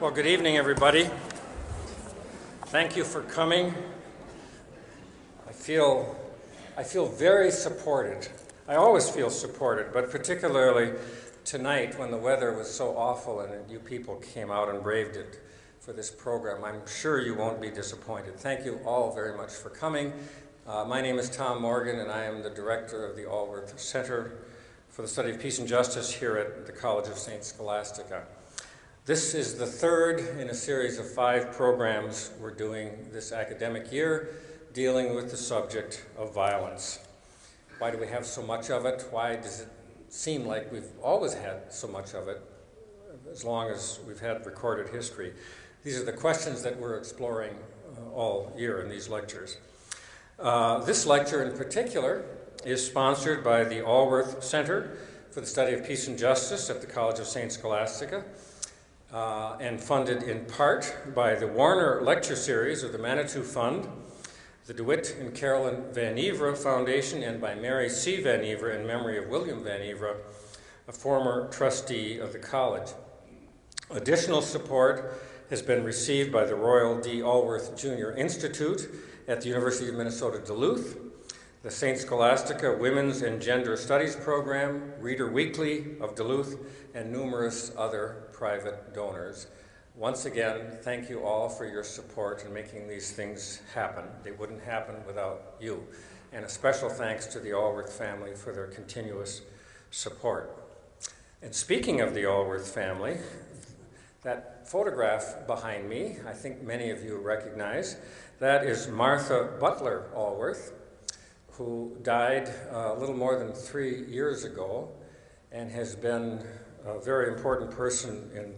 Well, good evening, everybody. Thank you for coming. I feel very supported. I always feel supported, but particularly tonight when the weather was so awful and you people came out and braved it for this program. I'm sure you won't be disappointed. Thank you all very much for coming. My name is Tom Morgan, and I am the director of the Alworth Center for the Study of Peace and Justice here at the College of St. Scholastica. This is the third in a series of 5 programs we're doing this academic year dealing with the subject of violence. Why do we have so much of it? Why does it seem like we've always had so much of it as long as we've had recorded history? These are the questions that we're exploring all year in these lectures. This lecture in particular is sponsored by the Alworth Center for the Study of Peace and Justice at the College of St. Scholastica, and funded in part by the Warner Lecture Series of the Manitou Fund, the DeWitt and Carolyn Van Evera Foundation, and by Mary C. Van Evera in memory of William Van Evera, a former trustee of the college. Additional support has been received by the Royal D. Alworth Jr. Institute at the University of Minnesota Duluth, the St. Scholastica Women's and Gender Studies Program, Reader Weekly of Duluth, and numerous other private donors. Once again, thank you all for your support in making these things happen. They wouldn't happen without you. And a special thanks to the Alworth family for their continuous support. And speaking of the Alworth family, that photograph behind me, I think many of you recognize, that is Martha Butler Alworth, who died a little more than 3 years ago and has been a very important person in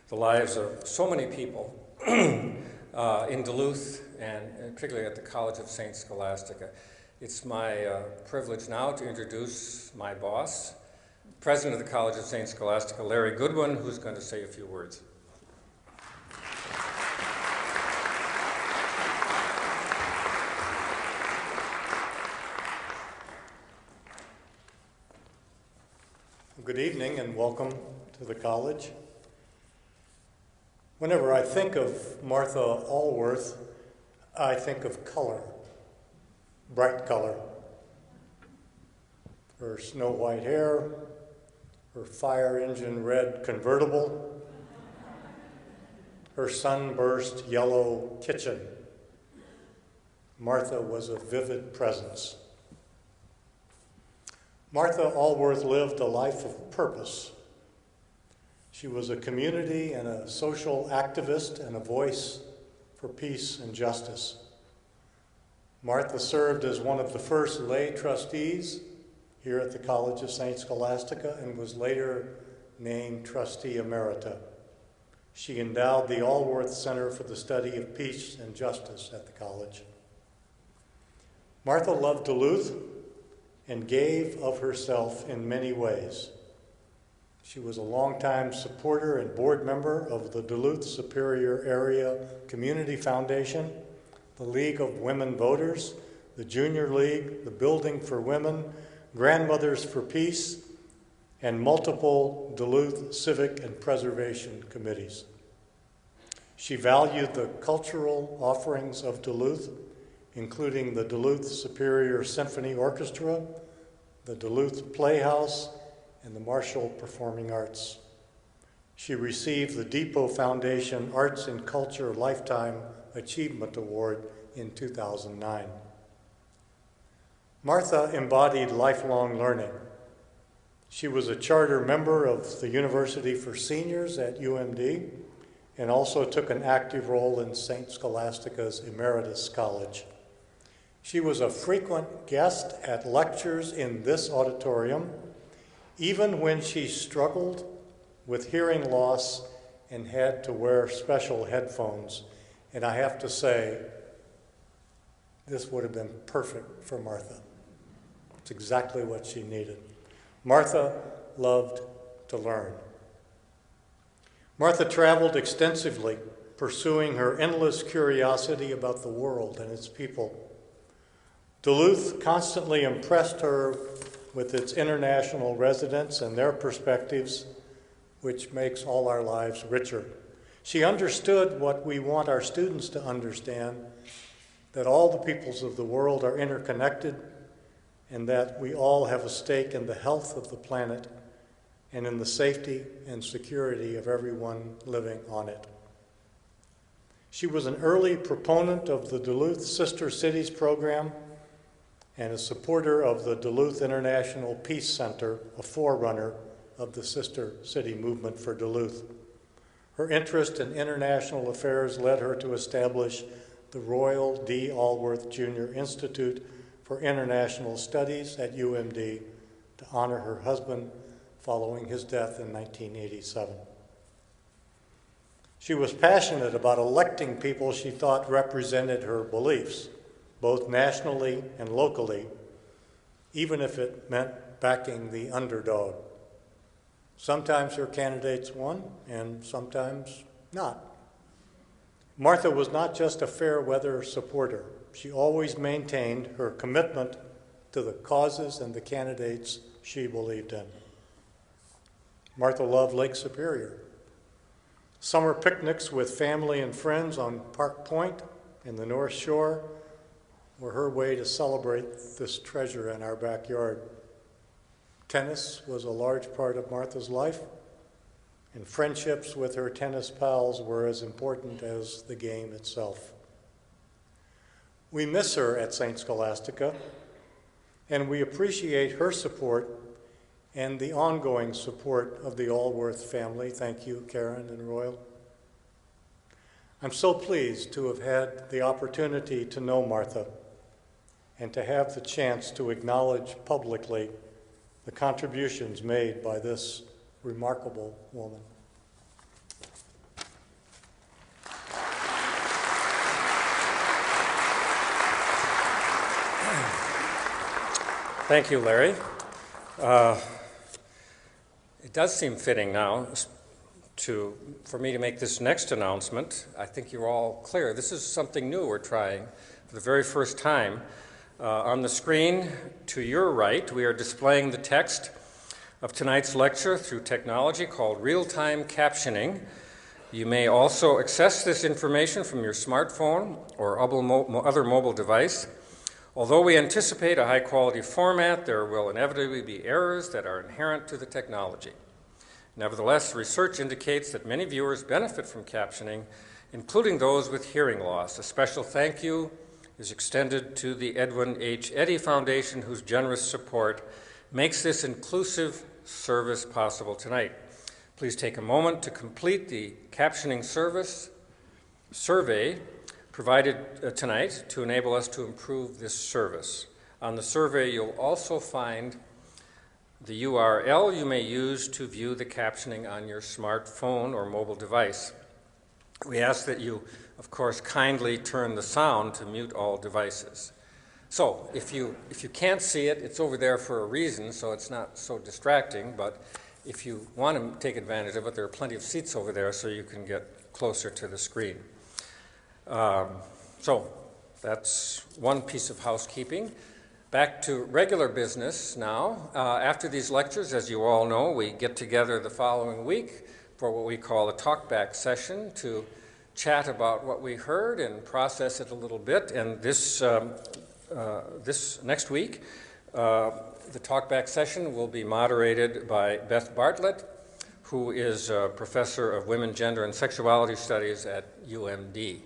the lives of so many people in Duluth and particularly at the College of St. Scholastica. It's my privilege now to introduce my boss, President of the College of St. Scholastica, Larry Goodwin, who's going to say a few words. Good evening and welcome to the college. Whenever I think of Martha Alworth, I think of color, bright color. Her snow white hair, her fire engine red convertible, her sunburst yellow kitchen. Martha was a vivid presence. Martha Alworth lived a life of purpose. She was a community and a social activist and a voice for peace and justice. Martha served as one of the first lay trustees here at the College of St. Scholastica and was later named trustee emerita. She endowed the Alworth Center for the Study of Peace and Justice at the college. Martha loved Duluth and gave of herself in many ways. She was a longtime supporter and board member of the Duluth Superior Area Community Foundation, the League of Women Voters, the Junior League, the Building for Women, Grandmothers for Peace, and multiple Duluth civic and preservation committees. She valued the cultural offerings of Duluth, including the Duluth Superior Symphony Orchestra, the Duluth Playhouse, and the Marshall Performing Arts. She received the Depot Foundation Arts and Culture Lifetime Achievement Award in 2009. Martha embodied lifelong learning. She was a charter member of the University for Seniors at UMD and also took an active role in St. Scholastica's Emeritus College. She was a frequent guest at lectures in this auditorium, even when she struggled with hearing loss and had to wear special headphones. And I have to say, this would have been perfect for Martha. It's exactly what she needed. Martha loved to learn. Martha traveled extensively, pursuing her endless curiosity about the world and its people. Duluth constantly impressed her with its international residents and their perspectives, which makes all our lives richer. She understood what we want our students to understand, that all the peoples of the world are interconnected and that we all have a stake in the health of the planet and in the safety and security of everyone living on it. She was an early proponent of the Duluth Sister Cities program and a supporter of the Duluth International Peace Center, a forerunner of the Sister City movement for Duluth. Her interest in international affairs led her to establish the Royal D. Alworth Jr. Institute for International Studies at UMD to honor her husband following his death in 1987. She was passionate about electing people she thought represented her beliefs, both nationally and locally, even if it meant backing the underdog. Sometimes her candidates won, and sometimes not. Martha was not just a fair weather supporter. She always maintained her commitment to the causes and the candidates she believed in. Martha loved Lake Superior. Summer picnics with family and friends on Park Point in the North Shore were her way to celebrate this treasure in our backyard. Tennis was a large part of Martha's life, and friendships with her tennis pals were as important as the game itself. We miss her at St. Scholastica, and we appreciate her support and the ongoing support of the Alworth family. Thank you, Karen and Royal. I'm so pleased to have had the opportunity to know Martha and to have the chance to acknowledge publicly the contributions made by this remarkable woman. Thank you, Larry. It does seem fitting now for me to make this next announcement. I think you're all clear. This is something new we're trying for the very first time. On the screen to your right, we are displaying the text of tonight's lecture through technology called real-time captioning. You may also access this information from your smartphone or other mobile device. Although we anticipate a high-quality format, there will inevitably be errors that are inherent to the technology. Nevertheless, research indicates that many viewers benefit from captioning, including those with hearing loss. A special thank you is extended to the Edwin H. Eddy Foundation, whose generous support makes this inclusive service possible tonight. Please take a moment to complete the captioning survey provided tonight to enable us to improve this service. On the survey, you'll also find the URL you may use to view the captioning on your smartphone or mobile device. We ask that you, of course, kindly turn the sound to mute all devices. So, if you can't see it, it's over there for a reason, so it's not so distracting, but if you want to take advantage of it, there are plenty of seats over there so you can get closer to the screen. So, that's one piece of housekeeping. Back to regular business now. After these lectures, as you all know, we get together the following week for what we call a talkback session to chat about what we heard and process it a little bit. And this next week, the talkback session will be moderated by Beth Bartlett, who is a professor of women, gender, and sexuality studies at UMD.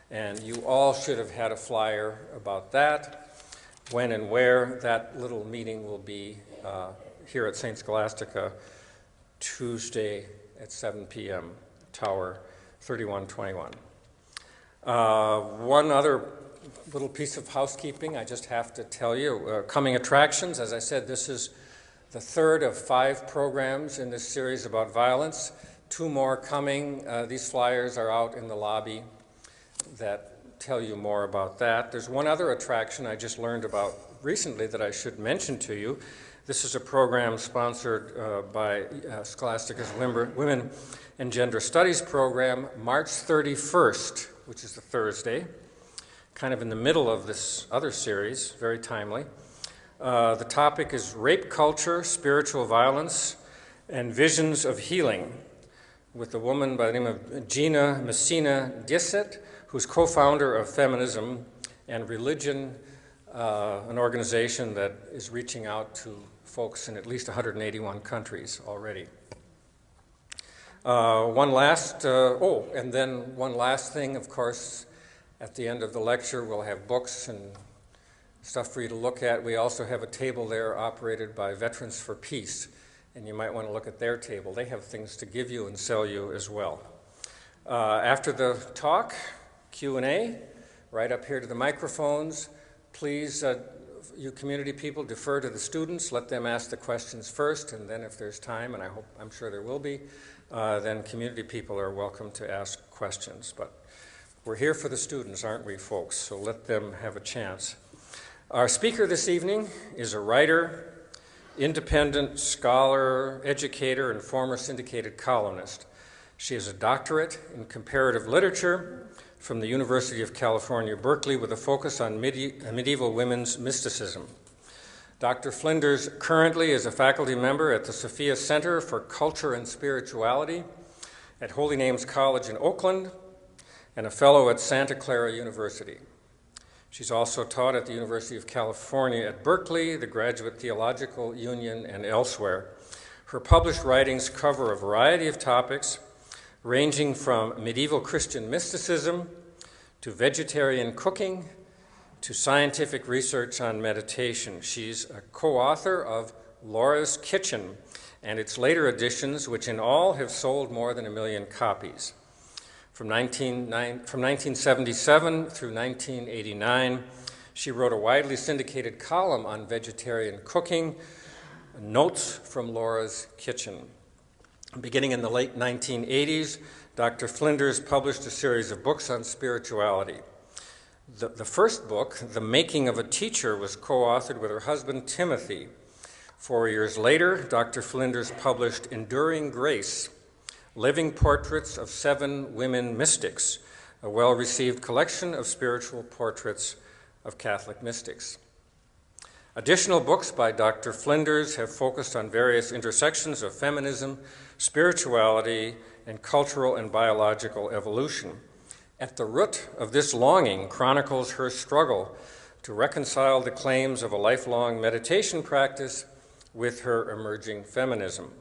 And you all should have had a flyer about that, when and where that little meeting will be here at St. Scholastica Tuesday at 7 p.m., Tower 3121. One other little piece of housekeeping I just have to tell you. Coming attractions, as I said, this is the third of 5 programs in this series about violence. 2 more coming. These flyers are out in the lobby that tell you more about that. There's one other attraction I just learned about recently that I should mention to you. This is a program sponsored by Scholastica's Women and Gender Studies program, March 31st, which is the Thursday, kind of in the middle of this other series, very timely. The topic is Rape Culture, Spiritual Violence, and Visions of Healing. with a woman by the name of Gina Messina Disset, who's co-founder of Feminism and Religion, an organization that is reaching out to folks in at least 181 countries already. One last thing, of course, at the end of the lecture, we'll have books and stuff for you to look at. We also have a table there operated by Veterans for Peace, and you might want to look at their table. They have things to give you and sell you as well. After the talk, Q&A, right up here to the microphones. Please, you community people, defer to the students. Let them ask the questions first, and then if there's time, and I'm sure there will be, then community people are welcome to ask questions. But we're here for the students, aren't we, folks? So let them have a chance. Our speaker this evening is a writer, independent scholar, educator, and former syndicated columnist. She has a doctorate in comparative literature from the University of California, Berkeley, with a focus on medieval women's mysticism. Dr. Flinders currently is a faculty member at the Sophia Center for Culture and Spirituality at Holy Names College in Oakland and a fellow at Santa Clara University. She's also taught at the University of California at Berkeley, the Graduate Theological Union, and elsewhere. Her published writings cover a variety of topics, ranging from medieval Christian mysticism to vegetarian cooking to scientific research on meditation. She's a co-author of Laura's Kitchen and its later editions, which in all have sold more than 1 million copies. From 1977 through 1989, she wrote a widely syndicated column on vegetarian cooking, Notes from Laura's Kitchen. Beginning in the late 1980s, Dr. Flinders published a series of books on spirituality. The first book, The Making of a Teacher, was co-authored with her husband, Timothy. 4 years later, Dr. Flinders published Enduring Grace, Living Portraits of 7 Women Mystics, a well-received collection of spiritual portraits of Catholic mystics. Additional books by Dr. Flinders have focused on various intersections of feminism, spirituality, and cultural and biological evolution. At the root of this longing chronicles her struggle to reconcile the claims of a lifelong meditation practice with her emerging feminism.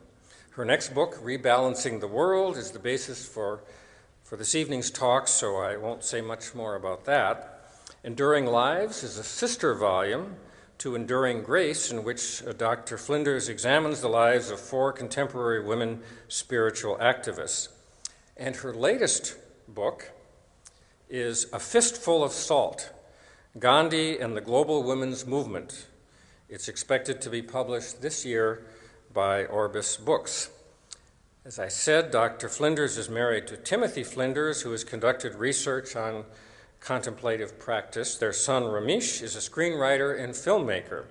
Her next book, Rebalancing the World, is the basis for this evening's talk, so I won't say much more about that. Enduring Lives is a sister volume to Enduring Grace, in which Dr. Flinders examines the lives of 4 contemporary women spiritual activists. And her latest book is A Fistful of Salt, Gandhi and the Global Women's Movement. It's expected to be published this year by Orbis Books. As I said, Dr. Flinders is married to Timothy Flinders, who has conducted research on contemplative practice. Their son, Ramesh, is a screenwriter and filmmaker.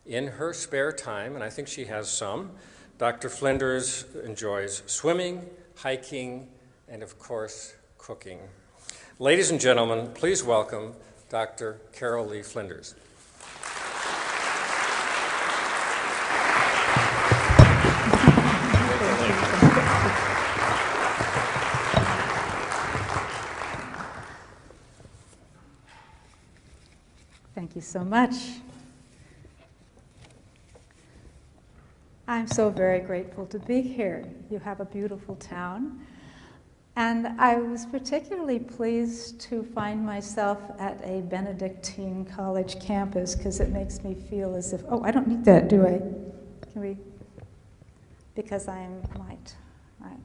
In her spare time, and I think she has some, Dr. Flinders enjoys swimming, hiking, and of course, cooking. Ladies and gentlemen, please welcome Dr. Carol Lee Flinders. Thank you so much. I'm so very grateful to be here. You have a beautiful town. And I was particularly pleased to find myself at a Benedictine college campus because it makes me feel as if, oh, I don't need that, do I? Can we? Because I might. Right.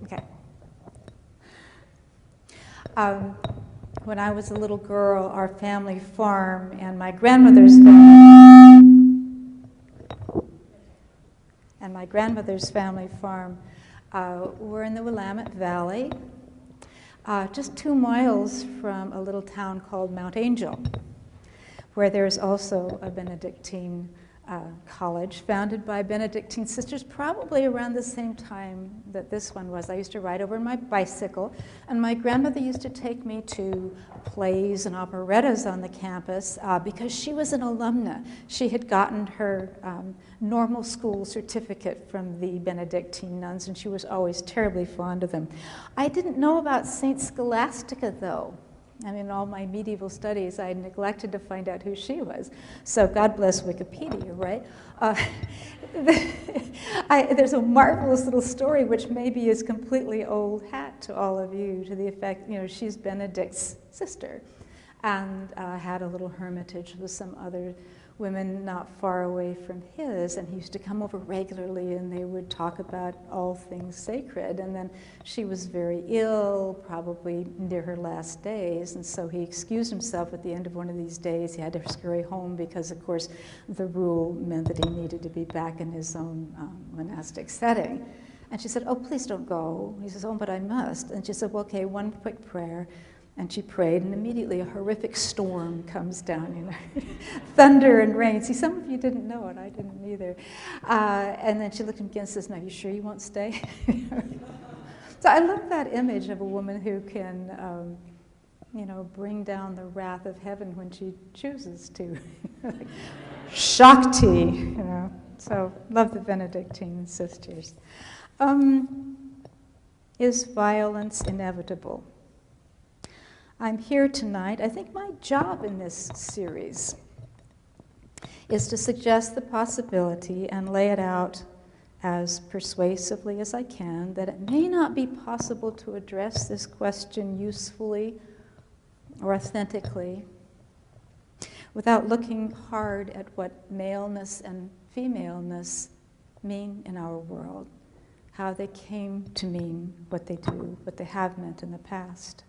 Okay. When I was a little girl, our family farm and my grandmother's family farm were in the Willamette Valley, just 2 miles from a little town called Mount Angel, where there's also a Benedictine college, founded by Benedictine sisters, probably around the same time that this one was. I used to ride over my bicycle, and my grandmother used to take me to plays and operettas on the campus because she was an alumna. She had gotten her normal school certificate from the Benedictine nuns, and she was always terribly fond of them. I didn't know about Saint Scholastica, though. I mean, in all my medieval studies, I neglected to find out who she was. So God bless Wikipedia, right? There's a marvelous little story, which maybe is completely old hat to all of you, to the effect, she's Benedict's sister, and had a little hermitage with some other women not far away from his, and he used to come over regularly, and they would talk about all things sacred. And then she was very ill, probably near her last days, and so he excused himself at the end of one of these days. He had to scurry home because, of course, the rule meant that he needed to be back in his own monastic setting. And she said, "Oh, please don't go." He says, "Oh, but I must." And she said, "Well, okay, one quick prayer." And she prayed, and immediately a horrific storm comes down, thunder and rain. See, some of you didn't know it, I didn't either. And then she looked at him again and says, "Now, you sure you won't stay?" So I love that image of a woman who can, bring down the wrath of heaven when she chooses to. Like, Shakti, So love the Benedictine sisters. Is violence inevitable? I'm here tonight. I think my job in this series is to suggest the possibility and lay it out as persuasively as I can that it may not be possible to address this question usefully or authentically without looking hard at what maleness and femaleness mean in our world, how they came to mean what they do, what they have meant in the past.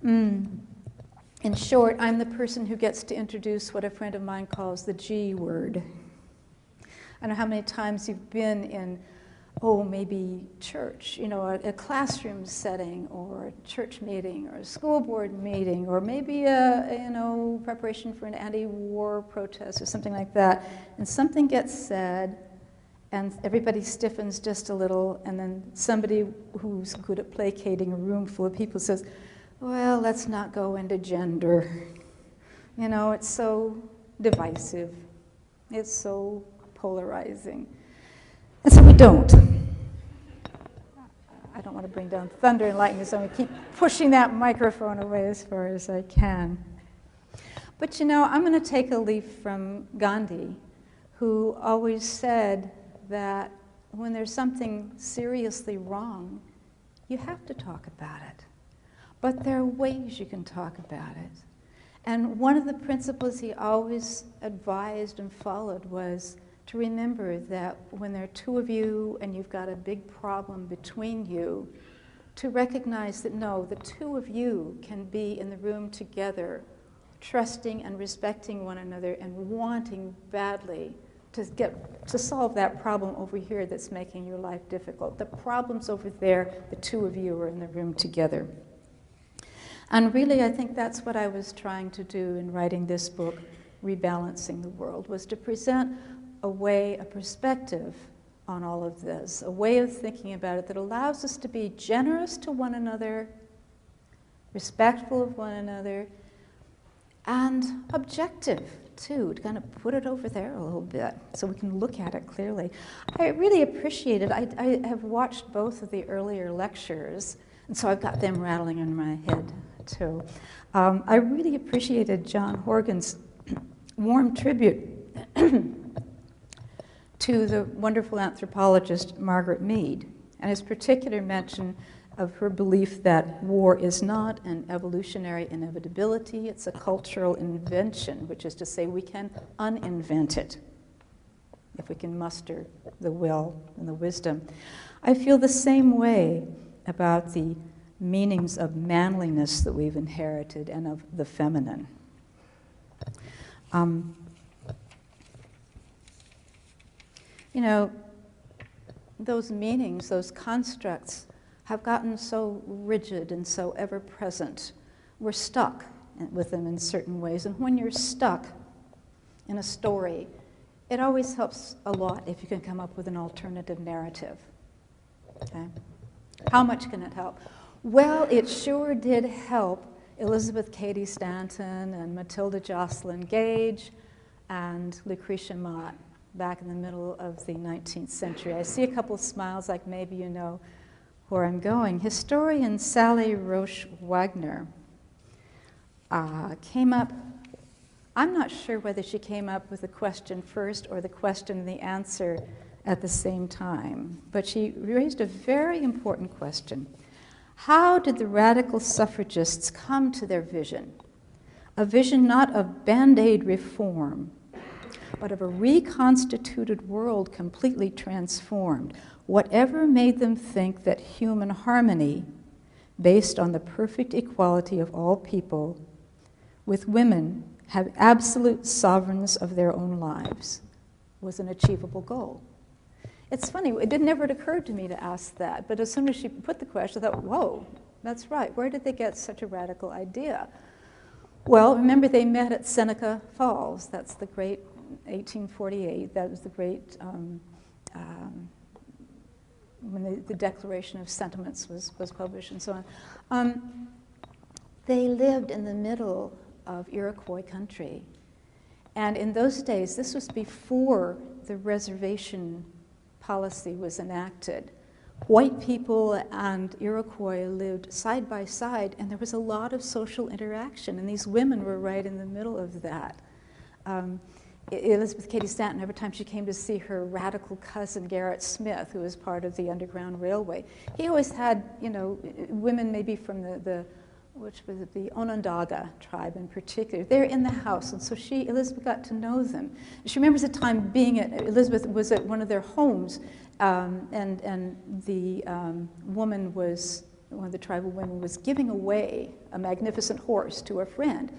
In short, I'm the person who gets to introduce what a friend of mine calls the G word. I don't know how many times you've been in, maybe church, a classroom setting, or a church meeting, or a school board meeting, or maybe a preparation for an anti-war protest or something like that, and something gets said, and everybody stiffens just a little, and then somebody who's good at placating a room full of people says, "Well, let's not go into gender. It's so divisive. It's so polarizing." And so we don't. I don't want to bring down thunder and lightning, so I'm going to keep pushing that microphone away as far as I can. But I'm going to take a leaf from Gandhi, who always said that when there's something seriously wrong, you have to talk about it. But there are ways you can talk about it. And one of the principles he always advised and followed was to remember that when there are two of you and you've got a big problem between you, to recognize that no, the two of you can be in the room together, trusting and respecting one another and wanting badly to solve that problem over here that's making your life difficult. The problem's over there, the two of you are in the room together. And really, I think that's what I was trying to do in writing this book, Rebalancing the World, was to present a perspective on all of this, a way of thinking about it that allows us to be generous to one another, respectful of one another, and objective, too, to kind of put it over there a little bit so we can look at it clearly. I really appreciate it. I have watched both of the earlier lectures, and so I've got them rattling in my head, too. I really appreciated John Horgan's warm tribute to the wonderful anthropologist Margaret Mead, and his particular mention of her belief that war is not an evolutionary inevitability, it's a cultural invention, which is to say we can uninvent it if we can muster the will and the wisdom. I feel the same way about the meanings of manliness that we've inherited and of the feminine. Those meanings, those constructs, have gotten so rigid and so ever-present. We're stuck with them in certain ways. And when you're stuck, in a story, it always helps a lot if you can come up with an alternative narrative. Okay? How much can it help? Well, it sure did help Elizabeth Cady Stanton and Matilda Jocelyn Gage and Lucretia Mott back in the middle of the 19th century. I see a couple of smiles, like maybe you know where I'm going. Historian Sally Roche Wagner came up, I'm not sure whether she came up with the question first or the question and the answer at the same time, but she raised a very important question. How did the radical suffragists come to their vision? A vision not of Band-Aid reform, but of a reconstituted world completely transformed. Whatever made them think that human harmony, based on the perfect equality of all people, with women have absolute sovereigns of their own lives, was an achievable goal. It's funny, it never occurred to me to ask that, but as soon as she put the question, I thought, whoa, that's right. Where did they get such a radical idea? Well, remember they met at Seneca Falls. That's the great 1848. That was the great, when the Declaration of Sentiments was published and so on. They lived in the middle of Iroquois country. And in those days, this was before the reservation policy was enacted. White people and Iroquois lived side by side, and there was a lot of social interaction, and these women were right in the middle of that. Elizabeth Cady Stanton, every time she came to see her radical cousin Garrett Smith, who was part of the Underground Railway, he always had, you know, women maybe from which was the Onondaga tribe in particular. They're in the house, and so Elizabeth got to know them. She remembers a time Elizabeth was at one of their homes, and the woman was, one of the tribal women was giving away a magnificent horse to a friend.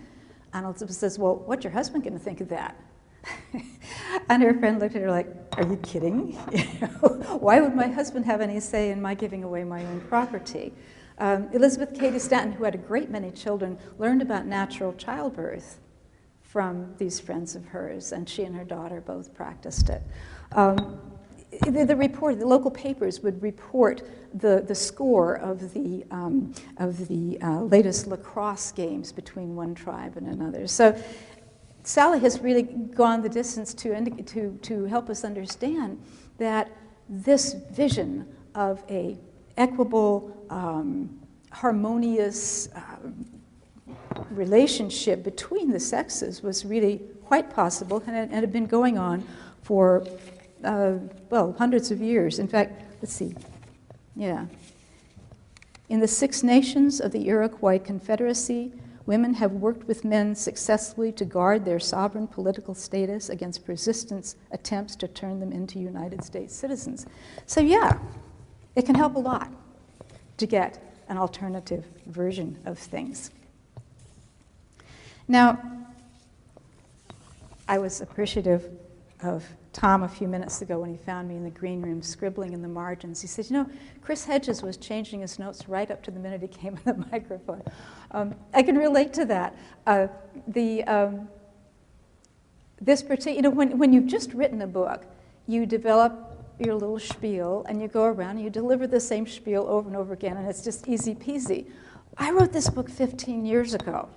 And Elizabeth says, well, what's your husband going to think of that? And her friend looked at her like, are you kidding? You know, why would my husband have any say in my giving away my own property? Elizabeth Cady Stanton, who had a great many children, learned about natural childbirth from these friends of hers, and she and her daughter both practiced it. The local papers would report the score of the latest lacrosse games between one tribe and another. So Sally has really gone the distance to help us understand that this vision of a equable, harmonious relationship between the sexes was really quite possible, and had been going on for, hundreds of years. In fact, let's see, in the 6 nations of the Iroquois Confederacy, women have worked with men successfully to guard their sovereign political status against persistent attempts to turn them into United States citizens. So yeah, it can help a lot to get an alternative version of things. Now, I was appreciative of Tom a few minutes ago when he found me in the green room scribbling in the margins. He said, you know, Chris Hedges was changing his notes right up to the minute he came in the microphone. I can relate to that. This particular, you know, when you've just written a book, you develop your little spiel, and you go around and you deliver the same spiel over and over again, and it's just easy peasy. I wrote this book 15 years ago.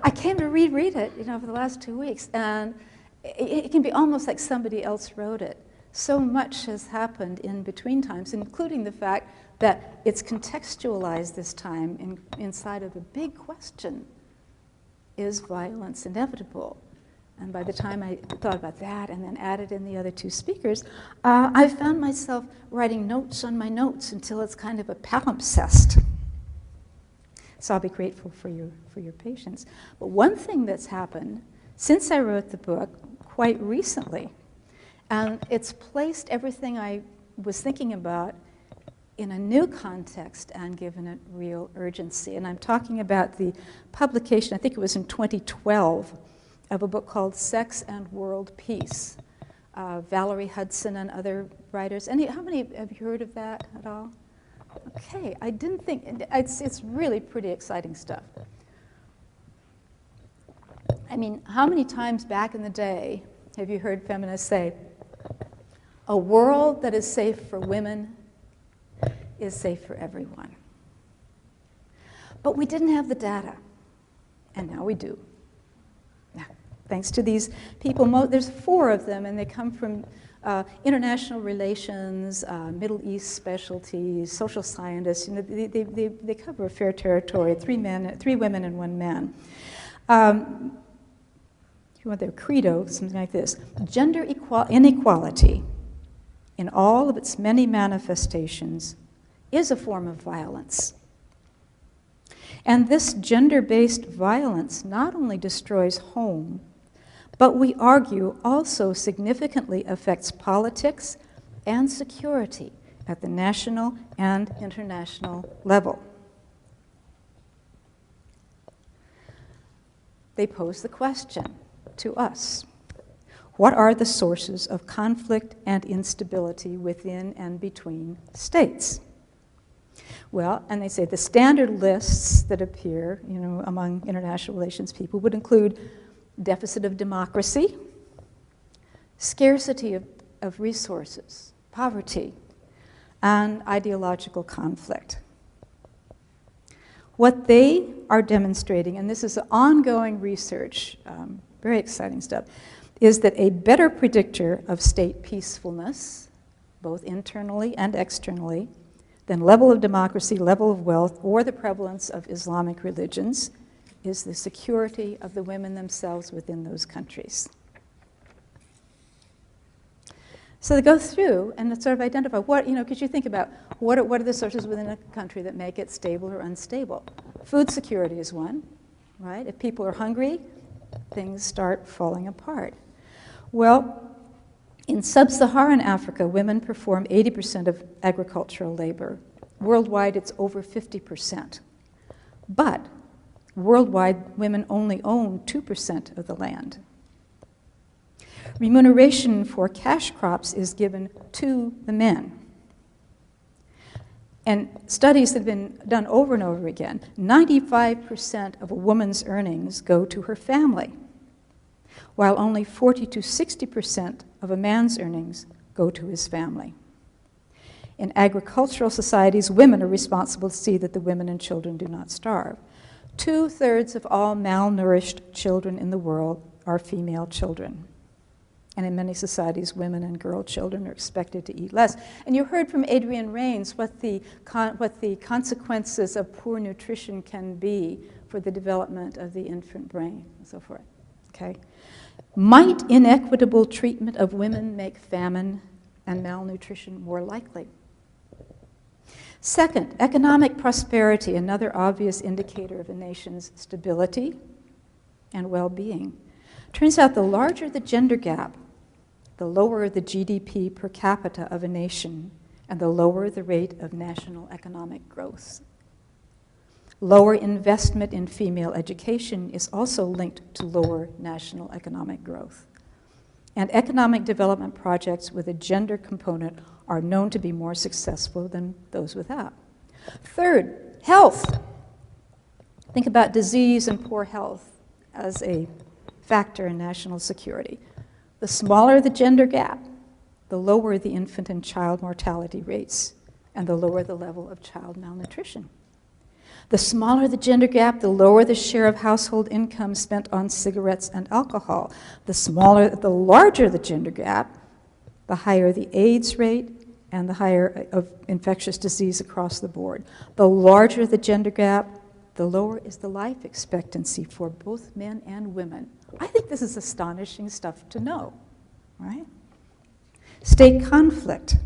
I came to reread it, you know, for the last 2 weeks, and it can be almost like somebody else wrote it. So much has happened in between times, including the fact that it's contextualized this time inside of a big question: is violence inevitable? And by the time I thought about that and then added in the other 2 speakers, I found myself writing notes on my notes until it's kind of a palimpsest. So I'll be grateful for your patience. But one thing that's happened since I wrote the book quite recently, and it's placed everything I was thinking about in a new context and given it real urgency. And I'm talking about the publication, I think it was in 2012, of a book called Sex and World Peace. Valerie Hudson and other writers. How many have you heard of that at all? Okay, I didn't think, it's really pretty exciting stuff. I mean, how many times back in the day have you heard feminists say, a world that is safe for women is safe for everyone? But we didn't have the data, and now we do. Now, thanks to these people, there's 4 of them, and they come from international relations, Middle East specialties, social scientists. You know, they cover a fair territory. 3 women, and 1 man. If you want their credo, something like this: gender inequality, in all of its many manifestations, is a form of violence. And this gender-based violence not only destroys home, but we argue also significantly affects politics and security at the national and international level. They pose the question to us: what are the sources of conflict and instability within and between states? Well, and they say the standard lists that appear, you know, among international relations people would include deficit of democracy, scarcity of resources, poverty, and ideological conflict. What they are demonstrating, and this is ongoing research, very exciting stuff, is that a better predictor of state peacefulness, both internally and externally, than level of democracy, level of wealth, or the prevalence of Islamic religions is the security of the women themselves within those countries. So they go through and sort of identify what, you know, because you think about what are the sources within a country that make it stable or unstable. Food security is one, right? If people are hungry, things start falling apart. Well, in sub-Saharan Africa, women perform 80% of agricultural labor. Worldwide, it's over 50%. But worldwide, women only own 2% of the land. Remuneration for cash crops is given to the men. And studies that have been done over and over again, 95% of a woman's earnings go to her family, while only 40 to 60% of a man's earnings go to his family. In agricultural societies, women are responsible to see that the women and children do not starve. 2/3 of all malnourished children in the world are female children. And in many societies, women and girl children are expected to eat less. And you heard from Adrienne Rains what the consequences of poor nutrition can be for the development of the infant brain and so forth. Okay? Might inequitable treatment of women make famine and malnutrition more likely? Second, economic prosperity, another obvious indicator of a nation's stability and well-being. Turns out the larger the gender gap, the lower the GDP per capita of a nation, and the lower the rate of national economic growth. Lower investment in female education is also linked to lower national economic growth. And economic development projects with a gender component are known to be more successful than those without. Third, health. Think about disease and poor health as a factor in national security. The smaller the gender gap, the lower the infant and child mortality rates, and the lower the level of child malnutrition. The smaller the gender gap, the lower the share of household income spent on cigarettes and alcohol. The larger the gender gap, the higher the AIDS rate and the higher of infectious disease across the board. The larger the gender gap, the lower is the life expectancy for both men and women. I think this is astonishing stuff to know, right? State conflict.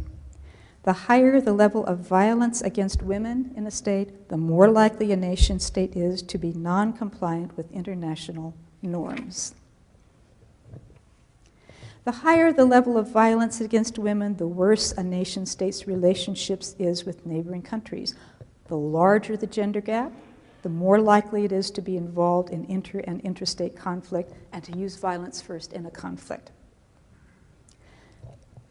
The higher the level of violence against women in a state, the more likely a nation state is to be non-compliant with international norms. The higher the level of violence against women, the worse a nation state's relationships is with neighboring countries. The larger the gender gap, the more likely it is to be involved in inter- and interstate conflict and to use violence first in a conflict.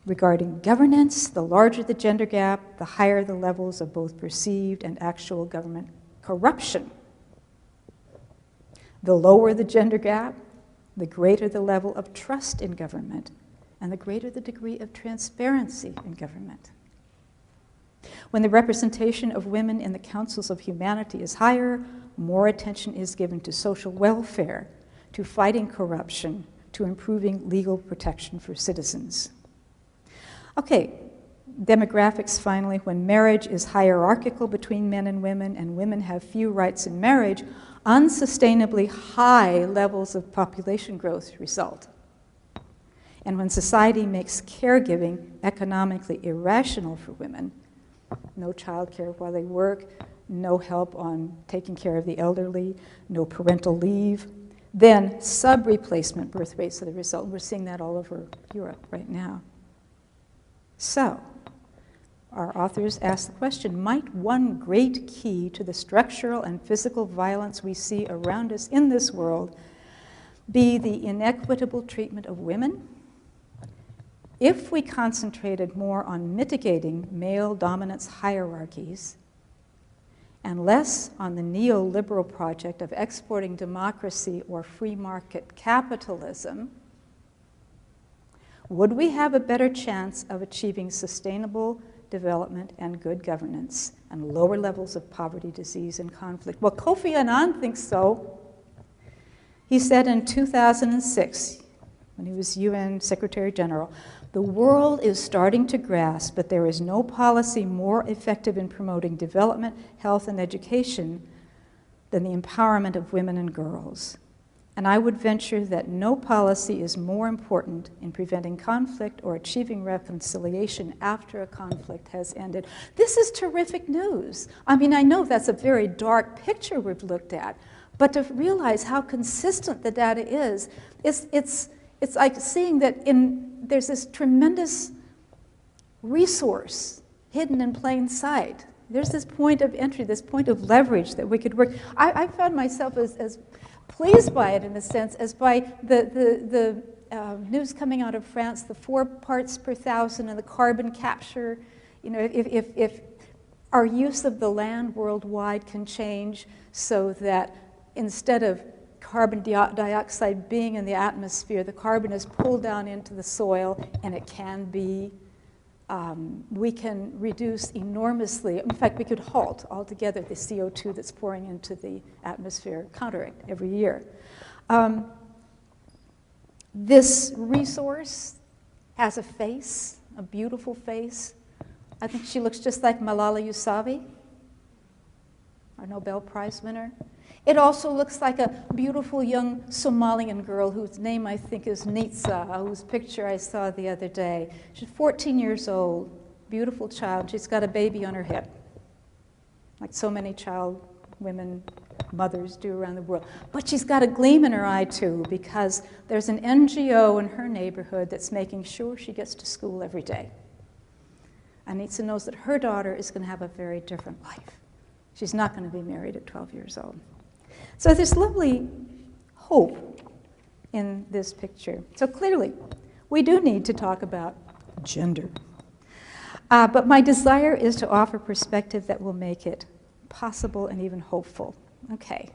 Regarding governance, the larger the gender gap, the higher the levels of both perceived and actual government corruption. The lower the gender gap, the greater the level of trust in government, and the greater the degree of transparency in government. When the representation of women in the councils of humanity is higher, more attention is given to social welfare, to fighting corruption, to improving legal protection for citizens. Okay, demographics finally. When marriage is hierarchical between men and women have few rights in marriage, unsustainably high levels of population growth result. And when society makes caregiving economically irrational for women, no childcare while they work, no help on taking care of the elderly, no parental leave, then sub-replacement birth rates are the result. We're seeing that all over Europe right now. So, our authors ask the question, might one great key to the structural and physical violence we see around us in this world be the inequitable treatment of women? If we concentrated more on mitigating male dominance hierarchies and less on the neoliberal project of exporting democracy or free market capitalism, would we have a better chance of achieving sustainable development and good governance and lower levels of poverty, disease, and conflict? Well, Kofi Annan thinks so. He said in 2006, when he was UN Secretary General, the world is starting to grasp that there is no policy more effective in promoting development, health, and education than the empowerment of women and girls. And I would venture that no policy is more important in preventing conflict or achieving reconciliation after a conflict has ended. This is terrific news. I mean, I know that's a very dark picture we've looked at, but to realize how consistent the data is, it's like seeing that there's this tremendous resource hidden in plain sight. There's this point of entry, this point of leverage that we could work. I found myself as pleased by it, in a sense, as by the news coming out of France, the 4 parts per thousand and the carbon capture. You know, if our use of the land worldwide can change so that instead of carbon dioxide being in the atmosphere, the carbon is pulled down into the soil, and it can be, we can reduce enormously. In fact, we could halt altogether the CO2 that's pouring into the atmosphere, counteract every year. This resource has a face, a beautiful face. I think she looks just like Malala Yousafzai, our Nobel Prize winner. It also looks like a beautiful young Somalian girl whose name I think is Nitsa, whose picture I saw the other day. She's 14 years old, beautiful child. She's got a baby on her hip, like so many women, mothers do around the world. But she's got a gleam in her eye too, because there's an NGO in her neighborhood that's making sure she gets to school every day. And Nitsa knows that her daughter is going to have a very different life. She's not going to be married at 12 years old. So there's lovely hope in this picture. So clearly, we do need to talk about gender. But my desire is to offer perspective that will make it possible and even hopeful. Okay.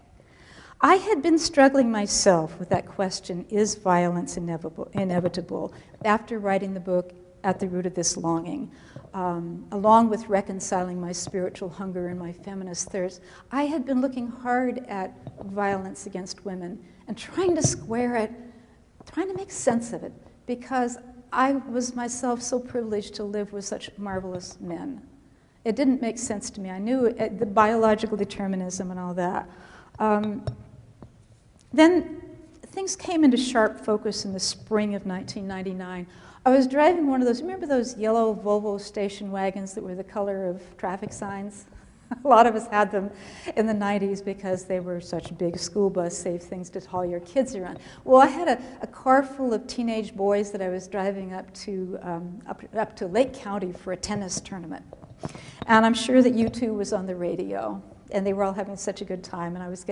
I had been struggling myself with that question, is violence inevitable, after writing the book, At the Root of This Longing. Along with reconciling my spiritual hunger and my feminist thirst, I had been looking hard at violence against women and trying to square it, trying to make sense of it, because I was myself so privileged to live with such marvelous men. It didn't make sense to me. I knew the biological determinism and all that. Then things came into sharp focus in the spring of 1999. I was driving one of those, remember those yellow Volvo station wagons that were the color of traffic signs? A lot of us had them in the 90s because they were such big school bus safe things to haul your kids around. Well, I had a car full of teenage boys that I was driving up to Lake County for a tennis tournament. And I'm sure that U2 was on the radio, and they were all having such a good time, and I was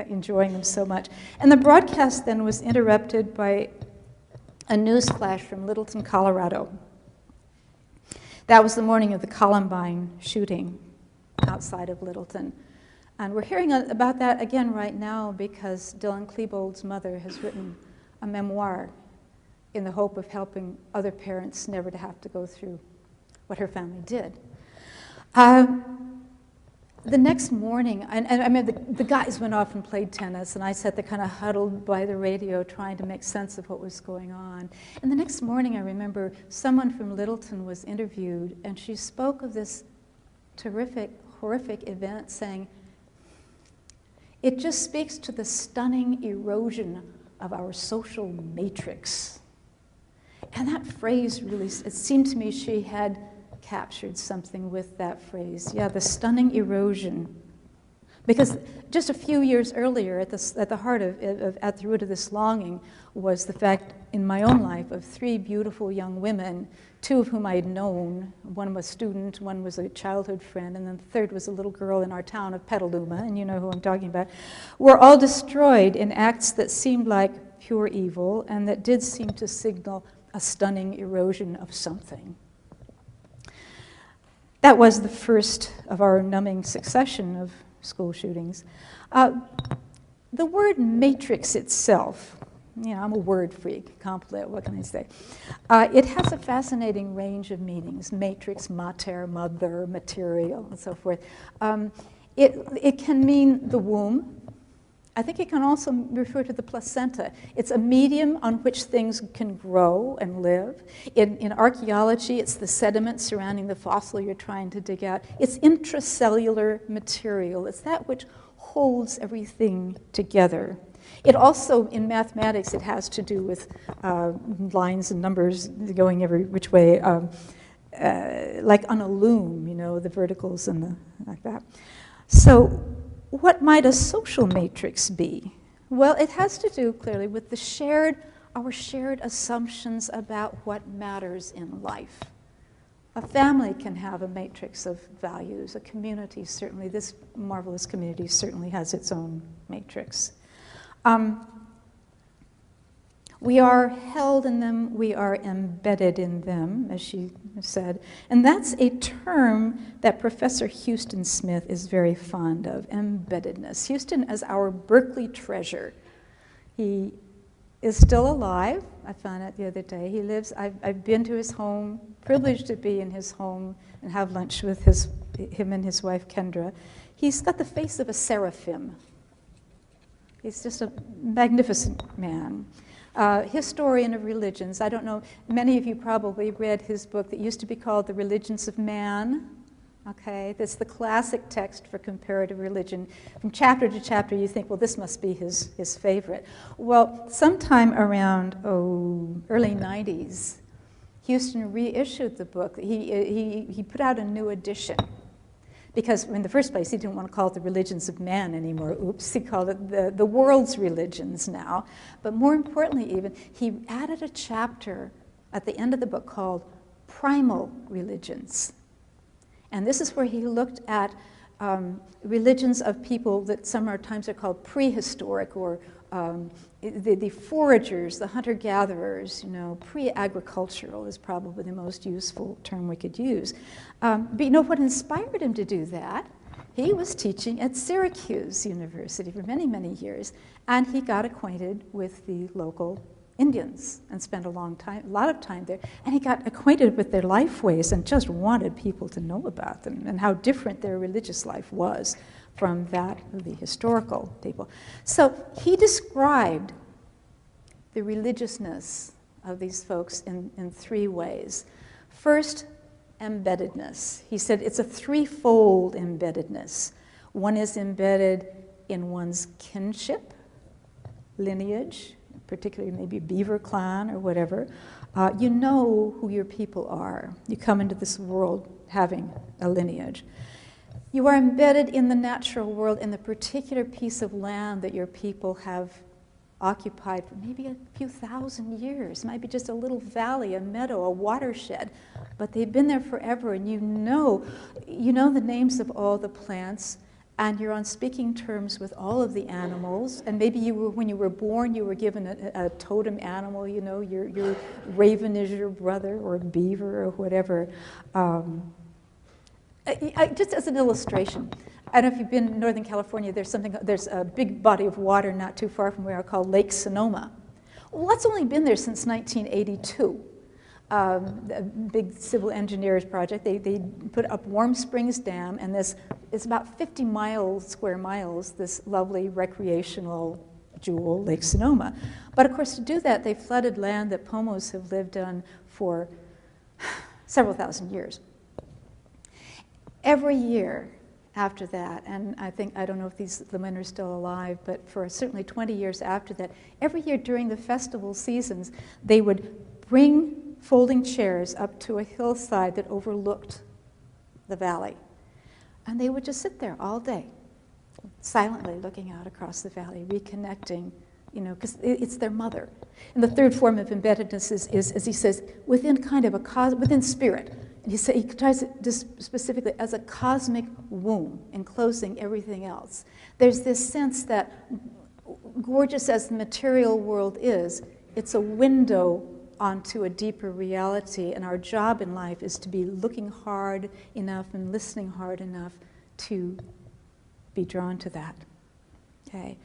enjoying them so much. And the broadcast then was interrupted by a news flash from Littleton, Colorado. That was the morning of the Columbine shooting outside of Littleton. And we're hearing about that again right now because Dylan Klebold's mother has written a memoir in the hope of helping other parents never to have to go through what her family did. The next morning, and I mean, the guys went off and played tennis, and I sat there kind of huddled by the radio trying to make sense of what was going on. And the next morning, I remember someone from Littleton was interviewed, and she spoke of this terrific, horrific event, saying, "It just speaks to the stunning erosion of our social matrix." And that phrase really, it seemed to me she had captured something with that phrase. Yeah, the stunning erosion. Because just a few years earlier, at the root of this longing was the fact in my own life of 3 beautiful young women, 2 of whom I had known. One was a student, one was a childhood friend, and then the third was a little girl in our town of Petaluma, and you know who I'm talking about, were all destroyed in acts that seemed like pure evil and that did seem to signal a stunning erosion of something. That was the first of our numbing succession of school shootings. The word matrix itself, you know, I'm a word freak, complete, what can I say? It has a fascinating range of meanings: matrix, mater, mother, material, and so forth. It can mean the womb. I think it can also refer to the placenta. It's a medium on which things can grow and live. In archaeology, it's the sediment surrounding the fossil you're trying to dig out. It's intracellular material. It's that which holds everything together. It also, in mathematics, it has to do with lines and numbers going every which way, like on a loom, you know, the verticals and like that. So, what might a social matrix be? Well, it has to do clearly with our shared assumptions about what matters in life. A family can have a matrix of values. A community, certainly, this marvelous community certainly has its own matrix. We are held in them, we are embedded in them, as she said. And that's a term that Professor Houston Smith is very fond of, embeddedness. Houston is our Berkeley treasure. He is still alive. I found out the other day. He lives, I've been to his home, privileged to be in his home and have lunch with him and his wife, Kendra. He's got the face of a seraphim. He's just a magnificent man. Historian of religions. I don't know, many of you probably read his book that used to be called The Religions of Man. Okay, that's the classic text for comparative religion. From chapter to chapter, you think, well, this must be his favorite. Well, sometime around, early 90s, Houston reissued the book. He put out a new edition. Because in the first place, he didn't want to call it the religions of man anymore. Oops, he called it the world's religions now. But more importantly even, he added a chapter at the end of the book called Primal Religions. And this is where he looked at religions of people that sometimes are called prehistoric, or the foragers, the hunter-gatherers, you know, pre-agricultural is probably the most useful term we could use. But you know what inspired him to do that? He was teaching at Syracuse University for many, many years, and he got acquainted with the local Indians and spent a lot of time there, and he got acquainted with their life ways and just wanted people to know about them and how different their religious life was from that of the historical people. So he described the religiousness of these folks in 3 ways. First, embeddedness. He said it's a 3-fold embeddedness. One is embedded in one's kinship, lineage, particularly maybe Beaver clan or whatever. You know who your people are. You come into this world having a lineage. You are embedded in the natural world, in the particular piece of land that your people have occupied for maybe a few thousand years. It might be just a little valley, a meadow, a watershed, but they've been there forever, and you know the names of all the plants, and you're on speaking terms with all of the animals, and maybe when you were born, you were given a totem animal, you know, your raven is your brother, or beaver, or whatever. Just as an illustration, I don't know if you've been in Northern California, there's a big body of water not too far from where called Lake Sonoma. Well, that's only been there since 1982. A big civil engineers project. They put up Warm Springs Dam, and it's about 50 square miles, this lovely recreational jewel, Lake Sonoma. But of course, to do that, they flooded land that Pomos have lived on for several thousand years. Every year after that, and I don't know if the men are still alive, but for certainly 20 years after that, every year during the festival seasons, they would bring folding chairs up to a hillside that overlooked the valley. And they would just sit there all day, silently looking out across the valley, reconnecting, because it's their mother. And the third form of embeddedness is, as he says, within kind of within spirit. And he tries it just specifically as a cosmic womb enclosing everything else. There's this sense that, gorgeous as the material world is, it's a window onto a deeper reality, and our job in life is to be looking hard enough and listening hard enough to be drawn to that. Okay,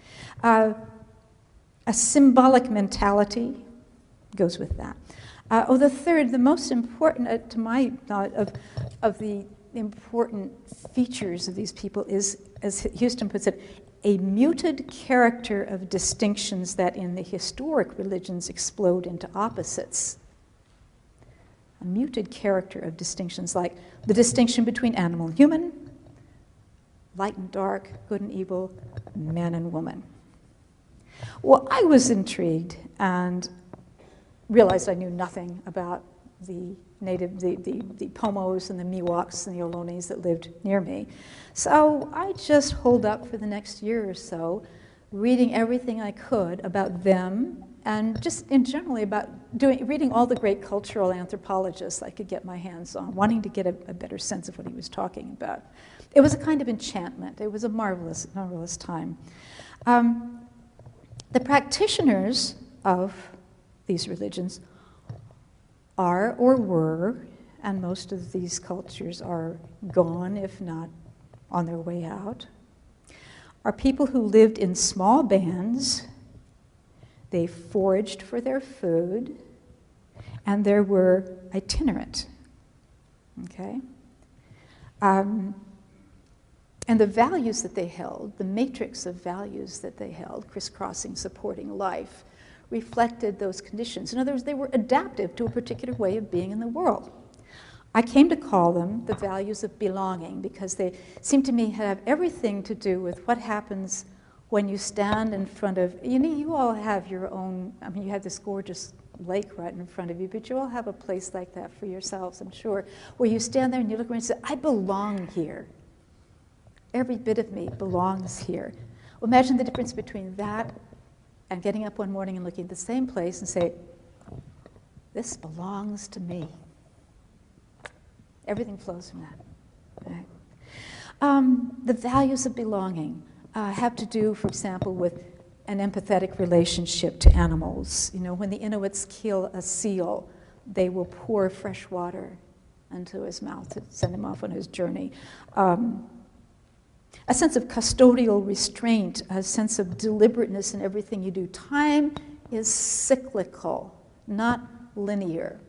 a symbolic mentality goes with that. The third, the most important, to my thought, of the important features of these people is, as Houston puts it, a muted character of distinctions that in the historic religions explode into opposites. A muted character of distinctions like the distinction between animal and human, light and dark, good and evil, man and woman. Well, I was intrigued and realized I knew nothing about the Pomos and the Miwoks and the Ohlone that lived near me. So I just holed up for the next year or so, reading everything I could about them, and just in generally about reading all the great cultural anthropologists I could get my hands on, wanting to get a better sense of what he was talking about. It was a kind of enchantment. It was a marvelous, marvelous time. The practitioners of these religions are or were, and most of these cultures are gone, if not on their way out, are people who lived in small bands. They foraged for their food, and they were itinerant. Okay? And the values that they held, the matrix of values that they held, crisscrossing, supporting life, reflected those conditions. In other words, they were adaptive to a particular way of being in the world. I came to call them the values of belonging because they seem to me to have everything to do with what happens when you stand in front of, you all have your own, you have this gorgeous lake right in front of you, but you all have a place like that for yourselves, I'm sure, where you stand there and you look around and say, I belong here. Every bit of me belongs here. Well, imagine the difference between that and getting up one morning and looking at the same place and say, this belongs to me. Everything flows from that. Right? The values of belonging have to do, for example, with an empathetic relationship to animals. When the Inuits kill a seal, they will pour fresh water into his mouth to send him off on his journey. A sense of custodial restraint, a sense of deliberateness in everything you do. Time is cyclical, not linear.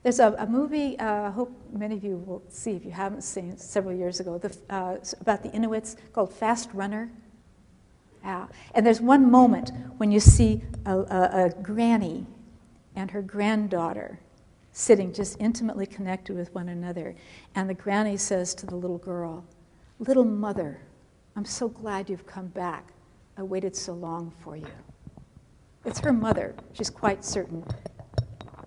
There's a movie, I hope many of you will see if you haven't seen it, several years ago, about the Inuits called Fast Runner. And there's one moment when you see a granny and her granddaughter sitting just intimately connected with one another. And the granny says to the little girl, little mother, I'm so glad you've come back. I waited so long for you. It's her mother, she's quite certain,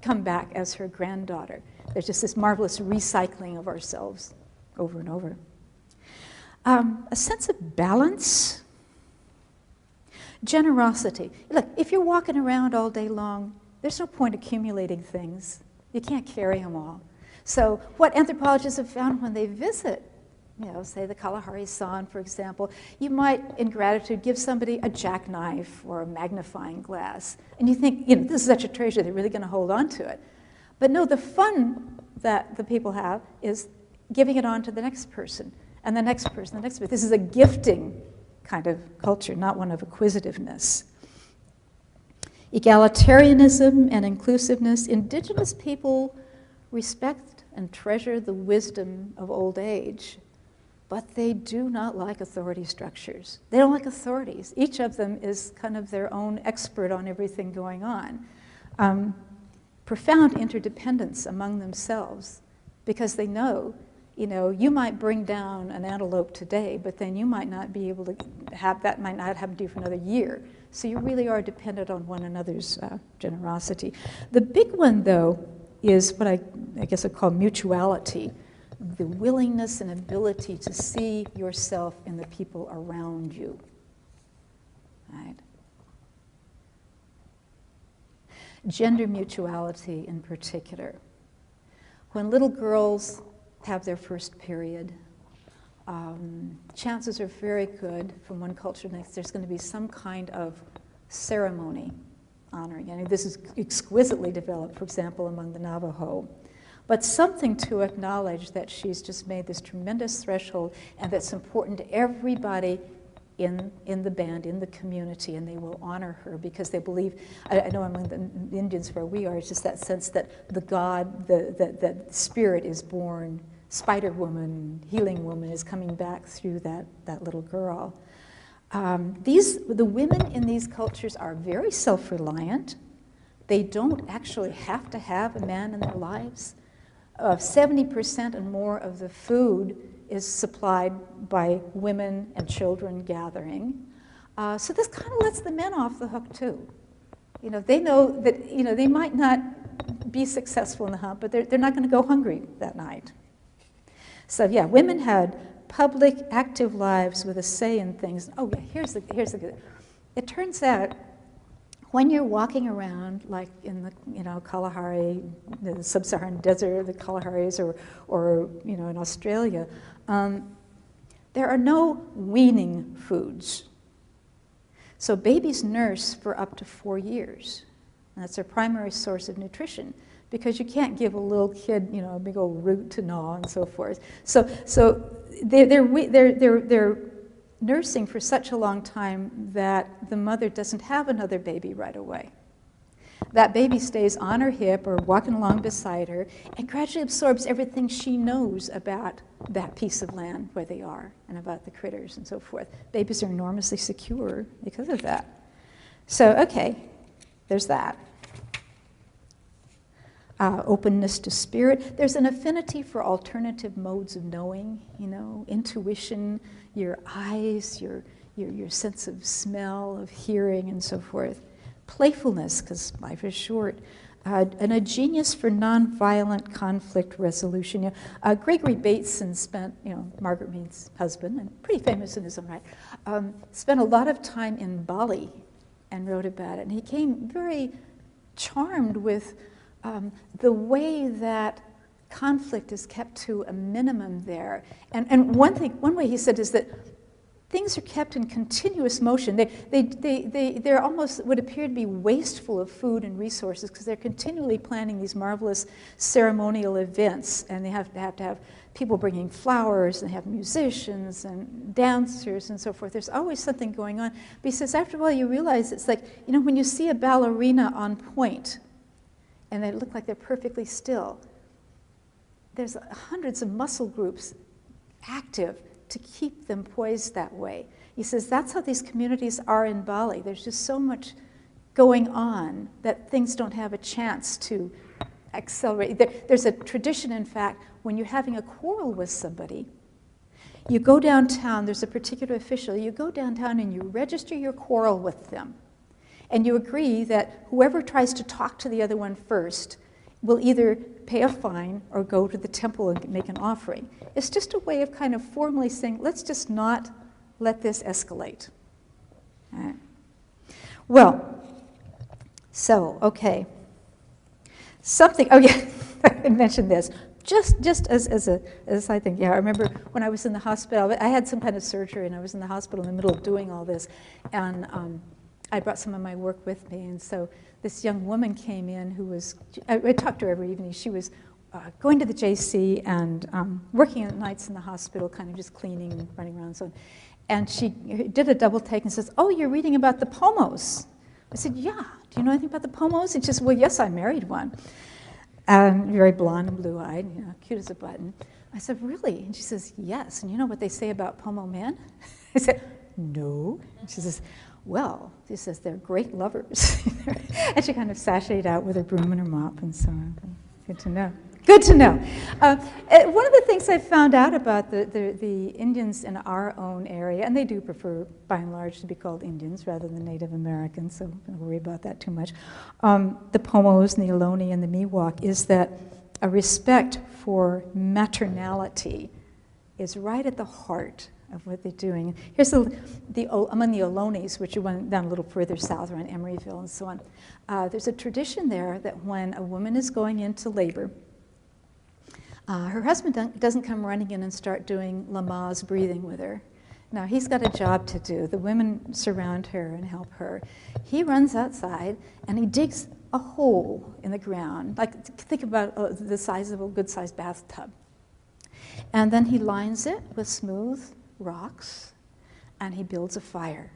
come back as her granddaughter. There's just this marvelous recycling of ourselves over and over. A sense of balance, generosity. Look, if you're walking around all day long, there's no point accumulating things. You can't carry them all. So what anthropologists have found when they visit, say the Kalahari San, for example, you might, in gratitude, give somebody a jackknife or a magnifying glass. And you think, this is such a treasure, they're really going to hold on to it. But no, the fun that the people have is giving it on to the next person, and the next person, the next person. This is a gifting kind of culture, not one of acquisitiveness. Egalitarianism and inclusiveness. Indigenous people respect and treasure the wisdom of old age, but they do not like authority structures. They don't like authorities. Each of them is kind of their own expert on everything going on. Profound interdependence among themselves, because they know, you might bring down an antelope today, but then you might not be able to have, that might not happen to you for another year. So you really are dependent on one another's generosity. The big one, though, is what I guess I call mutuality, the willingness and ability to see yourself in the people around you. Right? Gender mutuality in particular. When little girls have their first period, chances are very good from one culture to the next, there's going to be some kind of ceremony honoring. And this is exquisitely developed, for example, among the Navajo. But something to acknowledge that she's just made this tremendous threshold, and that's important to everybody in the band, in the community, and they will honor her because they believe, I know among the Indians where we are, it's just that sense that the God, the spirit is born, spider woman, healing woman is coming back through that little girl. The women in these cultures are very self-reliant. They don't actually have to have a man in their lives. 70% and more of the food is supplied by women and children gathering. So this kind of lets the men off the hook too. They know that they might not be successful in the hunt, but they're not going to go hungry that night. So yeah, women had public, active lives with a say in things. Oh yeah, here's the good. It turns out when you're walking around, like in the Kalahari, the sub-Saharan desert, the Kalaharis, or in Australia, there are no weaning foods. So babies nurse for up to 4 years. And that's their primary source of nutrition, because you can't give a little kid, a big old root to gnaw and so forth. So they're nursing for such a long time that the mother doesn't have another baby right away. That baby stays on her hip or walking along beside her and gradually absorbs everything she knows about that piece of land where they are and about the critters and so forth. Babies are enormously secure because of that. So, okay, there's that. Openness to spirit. There's an affinity for alternative modes of knowing, intuition, your eyes, your sense of smell, of hearing, and so forth. Playfulness, because life is short. And a genius for nonviolent conflict resolution. Gregory Bateson spent, Margaret Mead's husband, and pretty famous in his own right, spent a lot of time in Bali and wrote about it. And he came very charmed with the way that conflict is kept to a minimum there. And one way he said is that things are kept in continuous motion. They're almost would appear to be wasteful of food and resources because they're continually planning these marvelous ceremonial events, and they have to have people bringing flowers, and they have musicians and dancers and so forth. There's always something going on. But he says after a while you realize it's like, when you see a ballerina on point, and they look like they're perfectly still, there's hundreds of muscle groups active to keep them poised that way. He says that's how these communities are in Bali. There's just so much going on that things don't have a chance to accelerate. There's a tradition, in fact, when you're having a quarrel with somebody, you go downtown, there's a particular official, you go downtown and you register your quarrel with them. And you agree that whoever tries to talk to the other one first will either pay a fine or go to the temple and make an offering. It's just a way of kind of formally saying, let's just not let this escalate. All right. Well, so, okay. Oh yeah, I mentioned this. Just as I think, I remember when I was in the hospital, I had some kind of surgery and I was in the hospital in the middle of doing all this, and I brought some of my work with me, and so this young woman came in who was, I talked to her every evening. She was going to the JC and working at nights in the hospital, kind of just cleaning and running around and so on. And she did a double take and says, "Oh, you're reading about the Pomos." I said, "Yeah, do you know anything about the Pomos? And she says, well, yes, I married one. Very blonde and blue-eyed, cute as a button. I said, really? And she says, yes. And you know what they say about Pomo men? I said, no. And she says, well, she says, they're great lovers. And she kind of sashayed out with her broom and her mop and so on. Good to know. Good to know. One of the things I found out about the Indians in our own area, and they do prefer, by and large, to be called Indians rather than Native Americans, so don't worry about that too much. The Pomos and the Ohlone and the Miwok is that a respect for maternality is right at the heart of what they're doing. Here's among the Ohlones, which are down a little further south around Emeryville and so on. There's a tradition there that when a woman is going into labor, her husband doesn't come running in and start doing Lamaze breathing with her. Now, he's got a job to do. The women surround her and help her. He runs outside and he digs a hole in the ground, like think about the size of a good-sized bathtub. And then he lines it with smooth rocks and he builds a fire.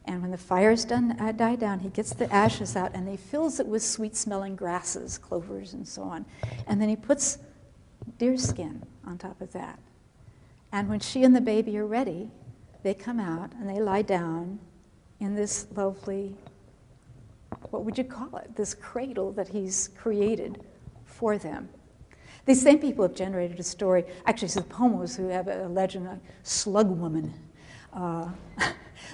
And when the fire's died down, he gets the ashes out and he fills it with sweet-smelling grasses, clovers and so on. And then he puts deer skin on top of that. And when she and the baby are ready, they come out and they lie down in this lovely, what would you call it, this cradle that he's created for them. These same people have generated a story, actually it's the Pomos who have a legend, a slug woman.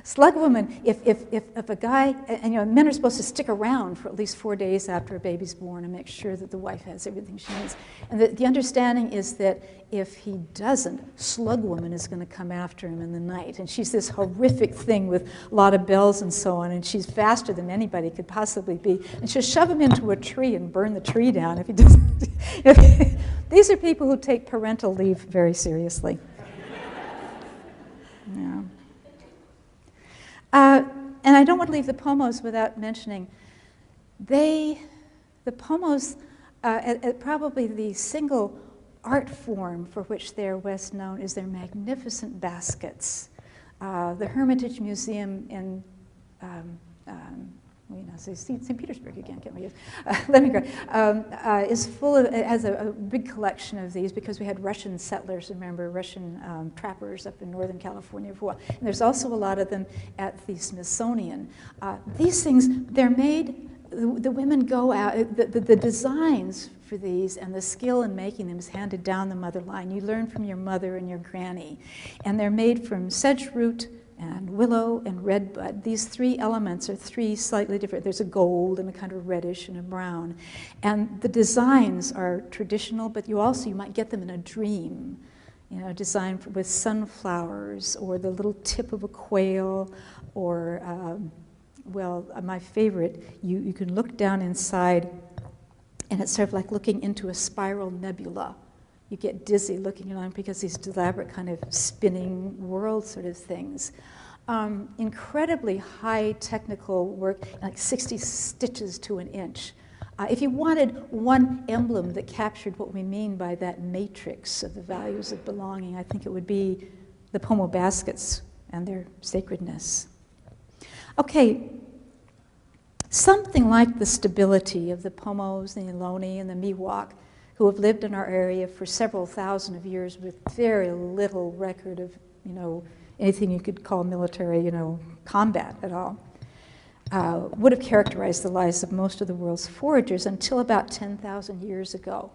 Slug woman, if a guy, and men are supposed to stick around for at least 4 days after a baby's born and make sure that the wife has everything she needs. And the understanding is that if he doesn't, slug woman is going to come after him in the night. And she's this horrific thing with a lot of bells and so on, and she's faster than anybody could possibly be. And she'll shove him into a tree and burn the tree down if he doesn't. These are people who take parental leave very seriously. Yeah. And I don't want to leave the Pomos without mentioning, the Pomos, probably the single art form for which they're best known is their magnificent baskets. The Hermitage Museum in St. Petersburg again, can't we use? Leningrad, is full of, it has a big collection of these because we had Russian settlers, remember, Russian trappers up in Northern California for a while. And there's also a lot of them at the Smithsonian. These things, they're made, the women go out, the designs for these and the skill in making them is handed down the mother line. You learn from your mother and your granny. And they're made from sedge root and willow and redbud. These three elements are three slightly different. There's a gold and a kind of reddish and a brown. And the designs are traditional, but you might get them in a dream. Designed with sunflowers or the little tip of a quail or, my favorite, you can look down inside and it's sort of like looking into a spiral nebula. You get dizzy looking around because these elaborate kind of spinning world sort of things. Incredibly high technical work, like 60 stitches to an inch. If you wanted one emblem that captured what we mean by that matrix of the values of belonging, I think it would be the Pomo baskets and their sacredness. Okay, something like the stability of the Pomos, the Ohlone, and the Miwok, who have lived in our area for several thousand of years with very little record of, anything you could call military, combat at all, would have characterized the lives of most of the world's foragers until about 10,000 years ago.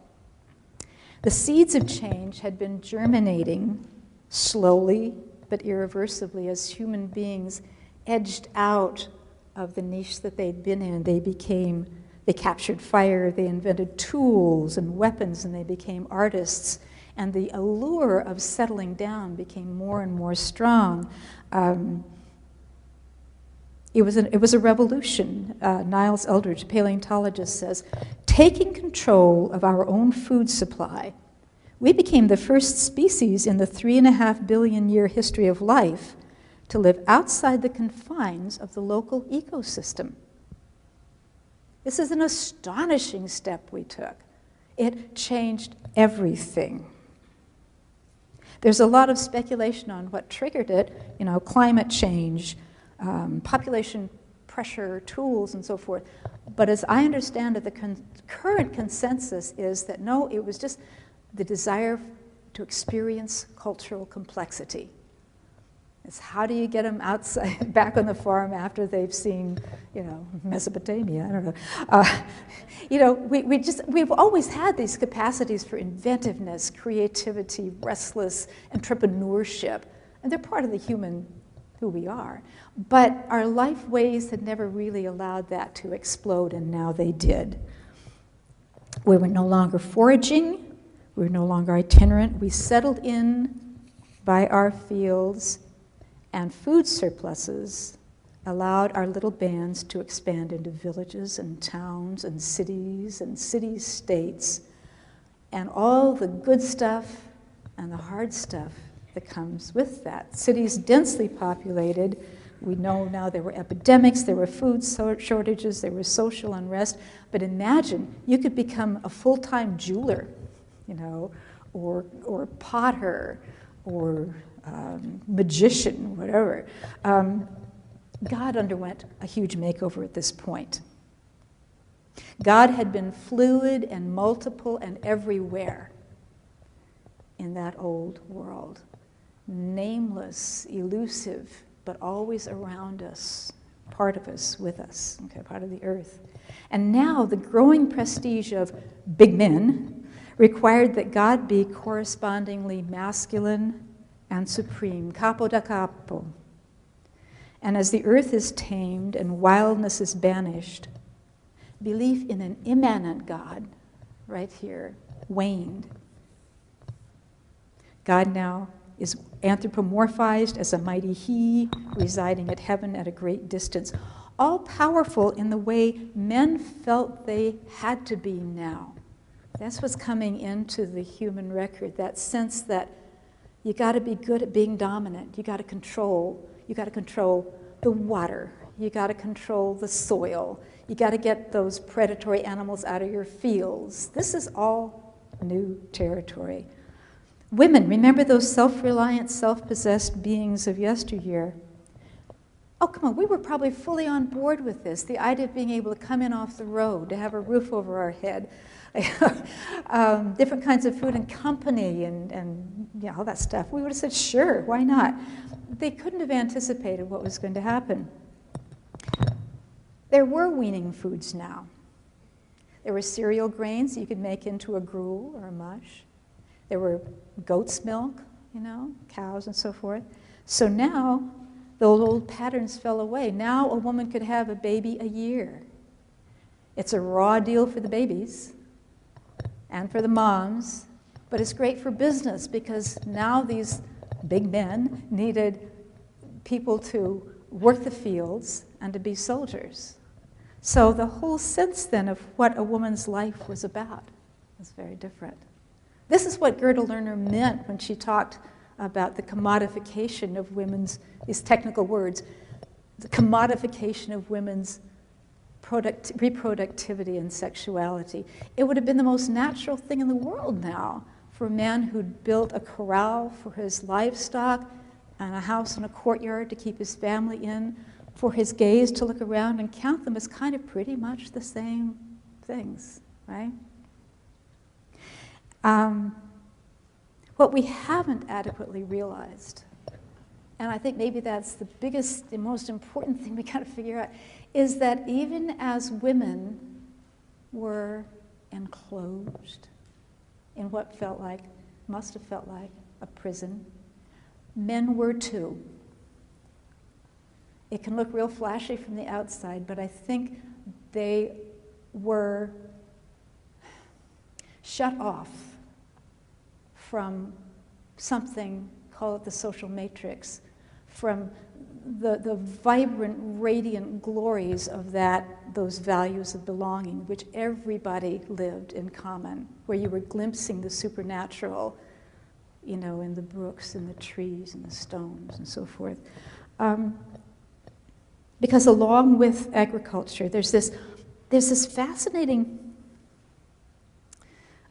The seeds of change had been germinating slowly but irreversibly as human beings edged out of the niche that they'd been in. They captured fire, they invented tools and weapons, and they became artists. And the allure of settling down became more and more strong. It was a revolution. Niles Eldridge, paleontologist, says, taking control of our own food supply, we became the first species in the 3.5 billion year history of life to live outside the confines of the local ecosystem. This is an astonishing step we took. It changed everything. There's a lot of speculation on what triggered it, climate change, population pressure tools and so forth. But as I understand it, the current consensus is that no, it was just the desire to experience cultural complexity. It's how do you get them outside, back on the farm after they've seen, Mesopotamia, I don't know. We've always had these capacities for inventiveness, creativity, restless entrepreneurship, and they're part of the human who we are. But our life ways had never really allowed that to explode, and now they did. We were no longer foraging, we were no longer itinerant, we settled in by our fields, and food surpluses allowed our little bands to expand into villages and towns and city-states, and all the good stuff and the hard stuff that comes with that. Cities densely populated. We know now there were epidemics, there were food shortages, there was social unrest. But imagine you could become a full-time jeweler, or potter, or magician, whatever. God underwent a huge makeover at this point. God had been fluid and multiple and everywhere in that old world. Nameless, elusive, but always around us, part of us, with us, part of the earth. And now the growing prestige of big men required that God be correspondingly masculine and supreme, capo da capo. And as the earth is tamed and wildness is banished, belief in an immanent God, right here, waned. God now is anthropomorphized as a mighty he, residing at heaven at a great distance, all powerful in the way men felt they had to be now. That's what's coming into the human record, that sense that you got to be good at being dominant. You got to control the water. You got to control the soil. You got to get those predatory animals out of your fields. This is all new territory. Women, remember those self-reliant, self-possessed beings of yesteryear? Oh, come on, we were probably fully on board with this. The idea of being able to come in off the road, to have a roof over our head, different kinds of food and company and all that stuff. We would have said, sure, why not? They couldn't have anticipated what was going to happen. There were weaning foods now. There were cereal grains you could make into a gruel or a mush. There were goat's milk, cows and so forth. So now the old patterns fell away. Now a woman could have a baby a year. It's a raw deal for the babies and for the moms, but it's great for business because now these big men needed people to work the fields and to be soldiers. So the whole sense then of what a woman's life was about was very different. This is what Gerda Lerner meant when she talked about the commodification of women's, these technical words, the commodification of women's reproductivity and sexuality. It would have been the most natural thing in the world now for a man who'd built a corral for his livestock and a house and a courtyard to keep his family in, for his gaze to look around and count them as kind of pretty much the same things, right? What we haven't adequately realized, and I think maybe that's the biggest, the most important thing we got to figure out, is that even as women were enclosed in what must have felt like a prison, men were too. It can look real flashy from the outside, but I think they were shut off from something, call it the social matrix, from the vibrant, radiant glories of those values of belonging, which everybody lived in common, where you were glimpsing the supernatural, in the brooks and the trees and the stones and so forth. Because along with agriculture, there's this fascinating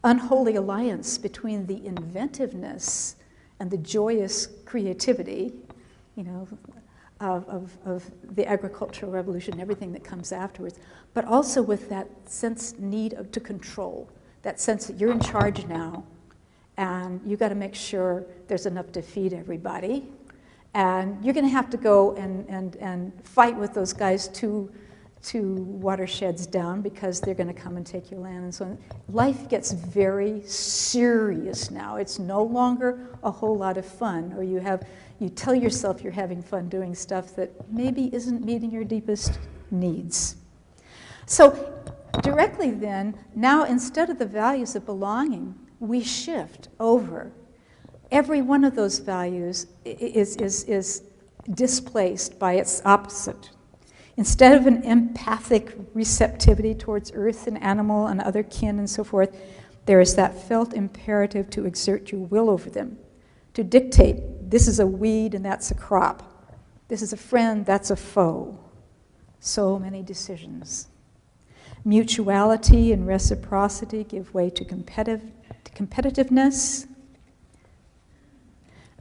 unholy alliance between the inventiveness and the joyous creativity, of the agricultural revolution and everything that comes afterwards, but also with that need to control, that sense that you're in charge now, and you got to make sure there's enough to feed everybody, and you're going to have to go and fight with those guys two watersheds down because they're going to come and take your land and so on. Life gets very serious now. It's no longer a whole lot of fun, or you tell yourself you're having fun doing stuff that maybe isn't meeting your deepest needs. So directly then, now instead of the values of belonging, we shift over. Every one of those values is displaced by its opposite. Instead of an empathic receptivity towards earth and animal and other kin and so forth, there is that felt imperative to exert your will over them, to dictate, this is a weed and that's a crop. This is a friend, that's a foe. So many decisions. Mutuality and reciprocity give way to competitiveness.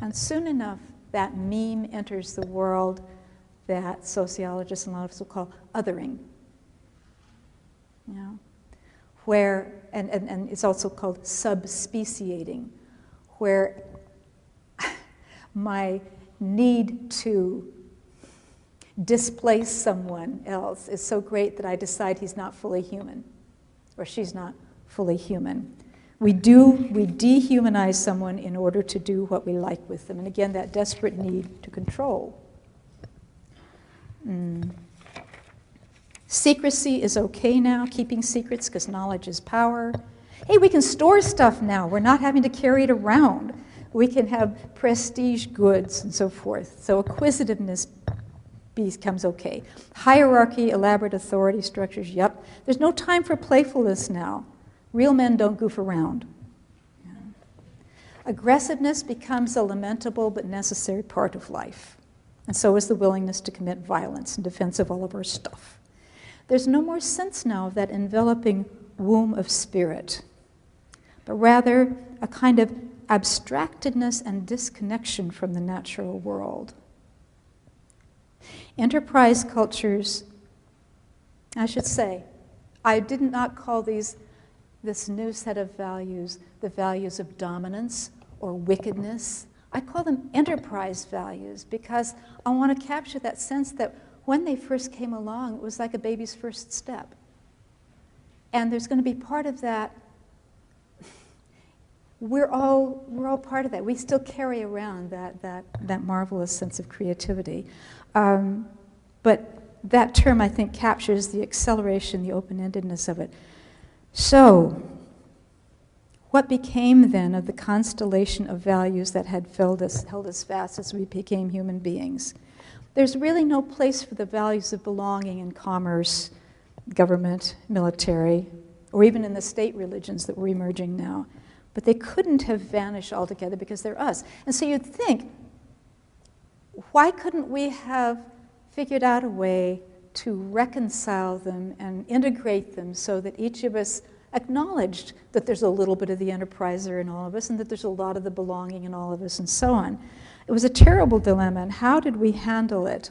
And soon enough, that meme enters the world that sociologists and a lot of us will call othering. You know, where, and it's also called subspeciating, where my need to displace someone else is so great that I decide he's not fully human, or she's not fully human. We dehumanize someone in order to do what we like with them. And again, that desperate need to control. Secrecy is okay now, keeping secrets, because knowledge is power. Hey, we can store stuff now. We're not having to carry it around. We can have prestige goods and so forth. So acquisitiveness becomes okay. Hierarchy, elaborate authority structures, yep. There's no time for playfulness now. Real men don't goof around. Yeah. Aggressiveness becomes a lamentable but necessary part of life. And so is the willingness to commit violence in defense of all of our stuff. There's no more sense now of that enveloping womb of spirit, but rather a kind of abstractedness and disconnection from the natural world. Enterprise cultures, I should say, I did not call this new set of values the values of dominance or wickedness. I call them enterprise values because I want to capture that sense that when they first came along, it was like a baby's first step. And there's going to be part of that. We're all part of that. We still carry around that marvelous sense of creativity. But that term, I think, captures the acceleration, the open-endedness of it. So, what became then of the constellation of values that had held us fast as we became human beings? There's really no place for the values of belonging in commerce, government, military, or even in the state religions that were emerging now. But they couldn't have vanished altogether because they're us. And so you'd think, why couldn't we have figured out a way to reconcile them and integrate them so that each of us acknowledged that there's a little bit of the enterpriser in all of us and that there's a lot of the belonging in all of us and so on. It was a terrible dilemma, and how did we handle it?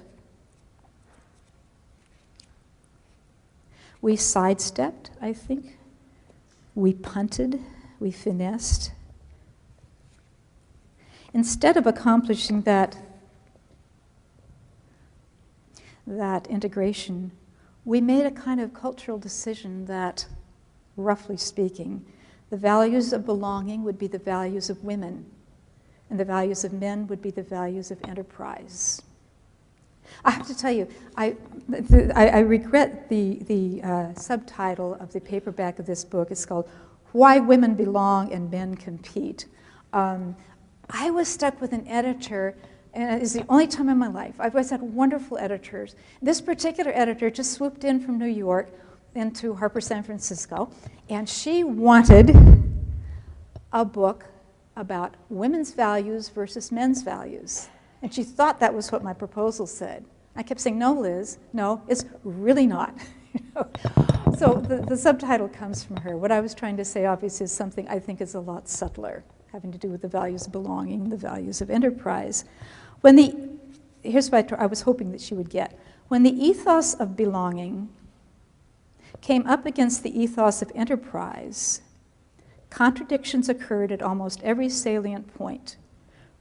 We sidestepped, I think. We punted, we finessed. Instead of accomplishing that integration, we made a kind of cultural decision that, roughly speaking, the values of belonging would be the values of women, and the values of men would be the values of enterprise. I have to tell you, I regret the subtitle of the paperback of this book. It's called Why Women Belong and Men Compete. I was stuck with an editor, and it's the only time in my life. I've always had wonderful editors. This particular editor just swooped in from New York into Harper San Francisco, and she wanted a book about women's values versus men's values. And she thought that was what my proposal said. I kept saying, no, Liz, no, it's really not. So the subtitle comes from her. What I was trying to say, obviously, is something I think is a lot subtler, having to do with the values of belonging and the values of enterprise. When the here's what I was hoping that she would get. When the ethos of belonging came up against the ethos of enterprise, contradictions occurred at almost every salient point.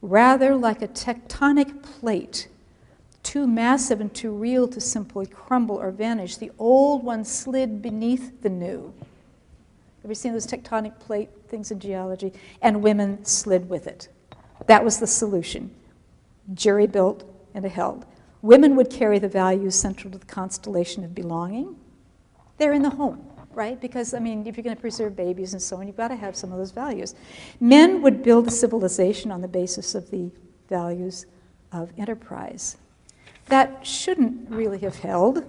Rather like a tectonic plate, too massive and too real to simply crumble or vanish, the old one slid beneath the new. Ever seen those tectonic plate things in geology? And women slid with it. That was the solution. Jury built and held. Women would carry the values central to the constellation of belonging. They're in the home, right? Because, I mean, if you're going to preserve babies and so on, you've got to have some of those values. Men would build a civilization on the basis of the values of enterprise. That shouldn't really have held,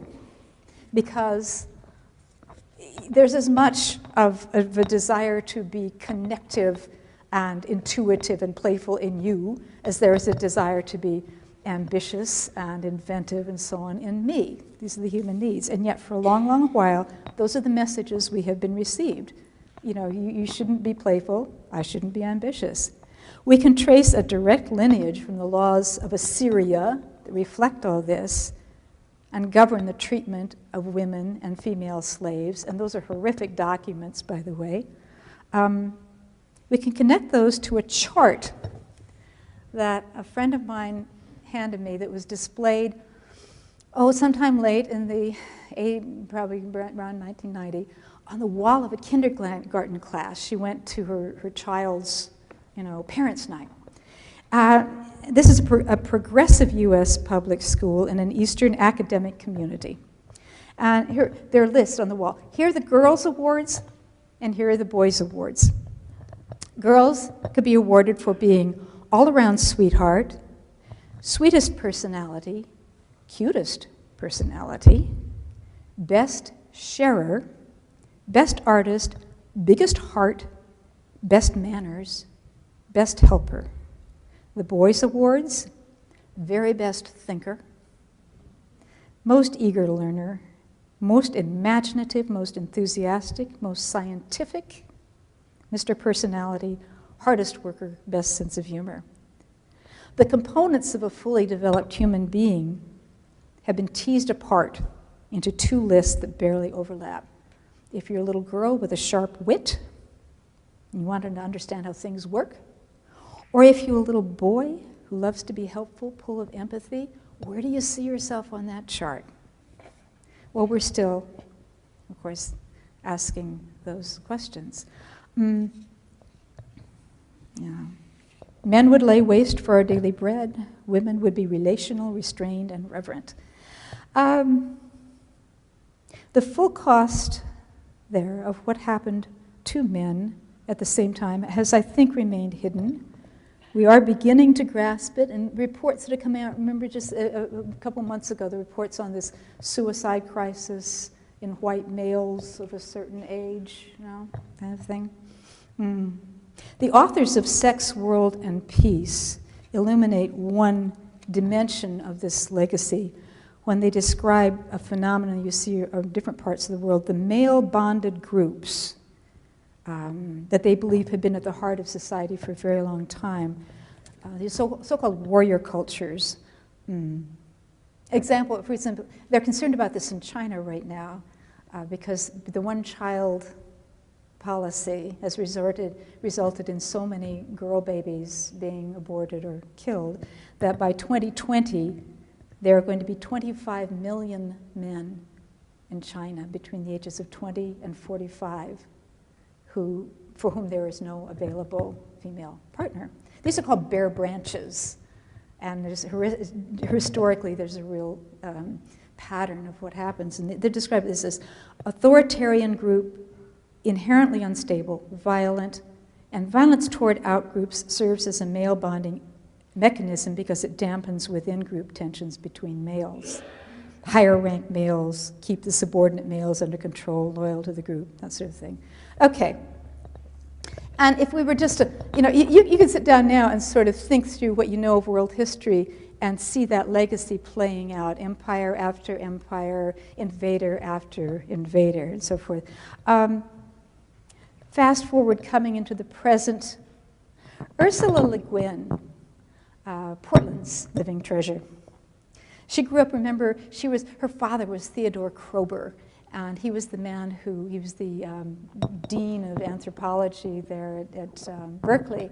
because there's as much of a desire to be connective and intuitive and playful in you as there is a desire to be ambitious and inventive and so on in me. These are the human needs. And yet for a long, long while, those are the messages we have been received. You know, you shouldn't be playful, I shouldn't be ambitious. We can trace a direct lineage from the laws of Assyria that reflect all this and govern the treatment of women and female slaves, and those are horrific documents, by the way. We can connect those to a chart that a friend of mine handed me that was displayed, sometime late in the, probably around 1990, on the wall of a kindergarten class. She went to her child's, parents' night. This is a progressive U.S. public school in an Eastern academic community. And here, there are lists on the wall. Here are the girls' awards, and here are the boys' awards. Girls could be awarded for being all-around sweetheart, sweetest personality, cutest personality, best sharer, best artist, biggest heart, best manners, best helper. The boys' awards, very best thinker, most eager learner, most imaginative, most enthusiastic, most scientific, Mr. Personality, hardest worker, best sense of humor. The components of a fully developed human being have been teased apart into two lists that barely overlap. If you're a little girl with a sharp wit, and you want to understand how things work, or if you're a little boy who loves to be helpful, full of empathy, where do you see yourself on that chart? Well, we're still, of course, asking those questions. Men would lay waste for our daily bread. Women would be relational, restrained, and reverent. The full cost there of what happened to men at the same time has, I think, remained hidden. We are beginning to grasp it, and reports that have come out, remember just a couple months ago, the reports on this suicide crisis in white males of a certain age, kind of thing. The authors of Sex, World, and Peace illuminate one dimension of this legacy when they describe a phenomenon you see in different parts of the world, the male-bonded groups that they believe have been at the heart of society for a very long time. These so-called warrior cultures. For example, they're concerned about this in China right now because the one-child policy has resulted in so many girl babies being aborted or killed that by 2020, there are going to be 25 million men in China between the ages of 20 and 45 for whom there is no available female partner. These are called bare branches, and historically there's a real pattern of what happens, and they're described as this authoritarian group, inherently unstable, violent, and violence toward outgroups serves as a male bonding mechanism because it dampens within-group tensions between males. Higher-ranked males keep the subordinate males under control, loyal to the group, that sort of thing. Okay. And if we were just to, you can sit down now and sort of think through what you know of world history and see that legacy playing out, empire after empire, invader after invader, and so forth. Fast forward, coming into the present, Ursula Le Guin, Portland's living treasure, She grew up, remember, her father was Theodore Kroeber, and he was the dean of anthropology there at Berkeley,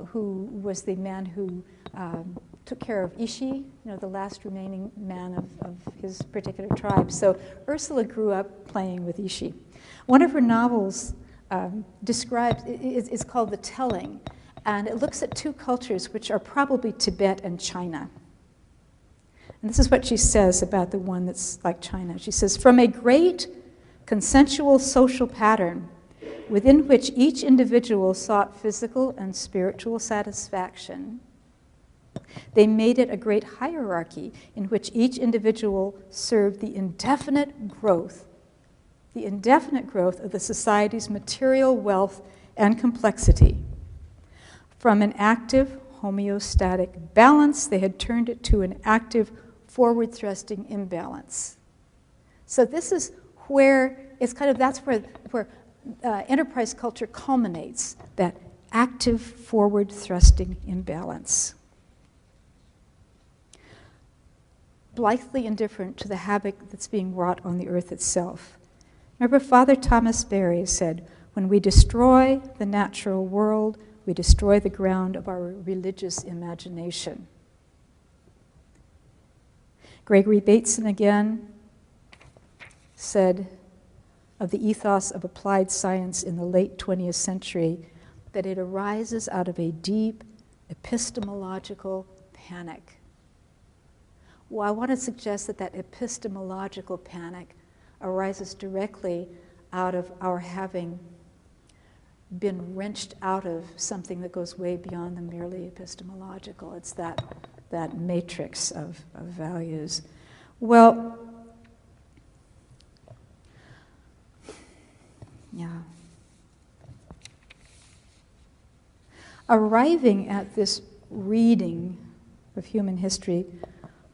who was the man who took care of Ishi, the last remaining man of his particular tribe. So Ursula grew up playing with Ishi. One of her novels is called The Telling, and it looks at two cultures which are probably Tibet and China. And this is what she says about the one that's like China. She says, from a great consensual social pattern within which each individual sought physical and spiritual satisfaction, they made it a great hierarchy in which each individual served the indefinite growth of the society's material wealth and complexity. From an active homeostatic balance, they had turned it to an active forward-thrusting imbalance. So this is where that's where enterprise culture culminates, that active forward-thrusting imbalance. Blithely indifferent to the havoc that's being wrought on the earth itself. Remember, Father Thomas Berry said, when we destroy the natural world, we destroy the ground of our religious imagination. Gregory Bateson again said of the ethos of applied science in the late 20th century that it arises out of a deep epistemological panic. Well, I want to suggest that epistemological panic arises directly out of our having been wrenched out of something that goes way beyond the merely epistemological. It's that matrix of values. Well, yeah. Arriving at this reading of human history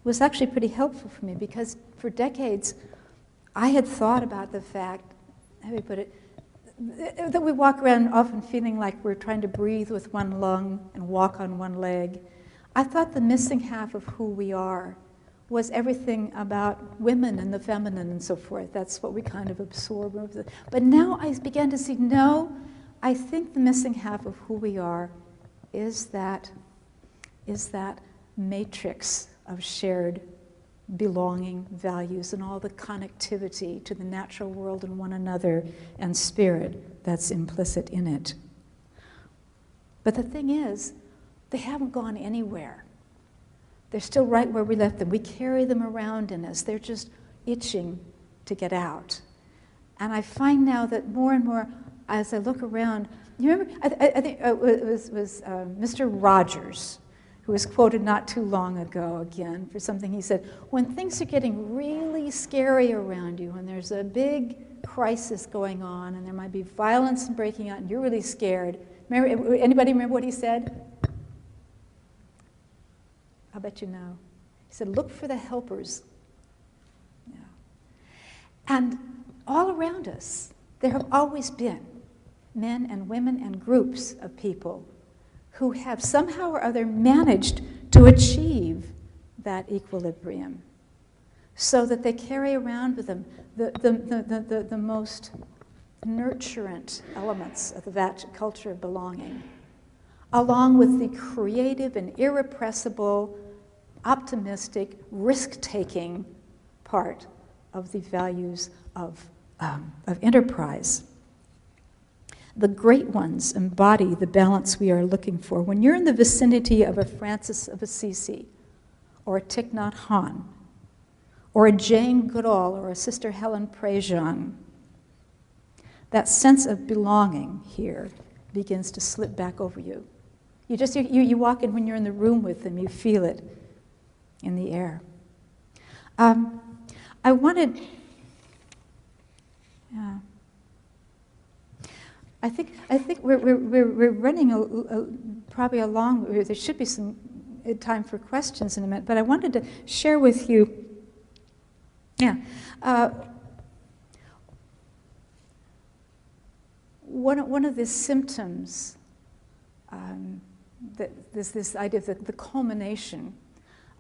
was actually pretty helpful for me, because for decades I had thought about the fact, how do we put it, that we walk around often feeling like we're trying to breathe with one lung and walk on one leg. I thought the missing half of who we are was everything about women and the feminine and so forth. That's what we kind of absorb. But now I began to see, no, I think the missing half of who we are is that matrix of shared belonging, values, and all the connectivity to the natural world and one another and spirit that's implicit in it. But the thing is, they haven't gone anywhere. They're still right where we left them. We carry them around in us. They're just itching to get out. And I find now that more and more, as I look around, you remember, I think it was Mr. Rogers, who was quoted not too long ago again for something he said, when things are getting really scary around you, and there's a big crisis going on, and there might be violence breaking out, and you're really scared. Remember, anybody remember what he said? I'll bet you know. He said, look for the helpers. Yeah. And all around us, there have always been men and women and groups of people who have somehow or other managed to achieve that equilibrium, so that they carry around with them the most nurturant elements of that culture of belonging, along with the creative and irrepressible, optimistic, risk-taking part of the values of enterprise. The great ones embody the balance we are looking for. When you're in the vicinity of a Francis of Assisi, or a Thich Nhat Hanh, or a Jane Goodall, or a Sister Helen Prejean, that sense of belonging here begins to slip back over you. You walk in, when you're in the room with them, you feel it in the air. I wanted, yeah. I think we're running probably along. There should be some time for questions in a minute, but I wanted to share with you. Yeah, one of the symptoms that this idea of the culmination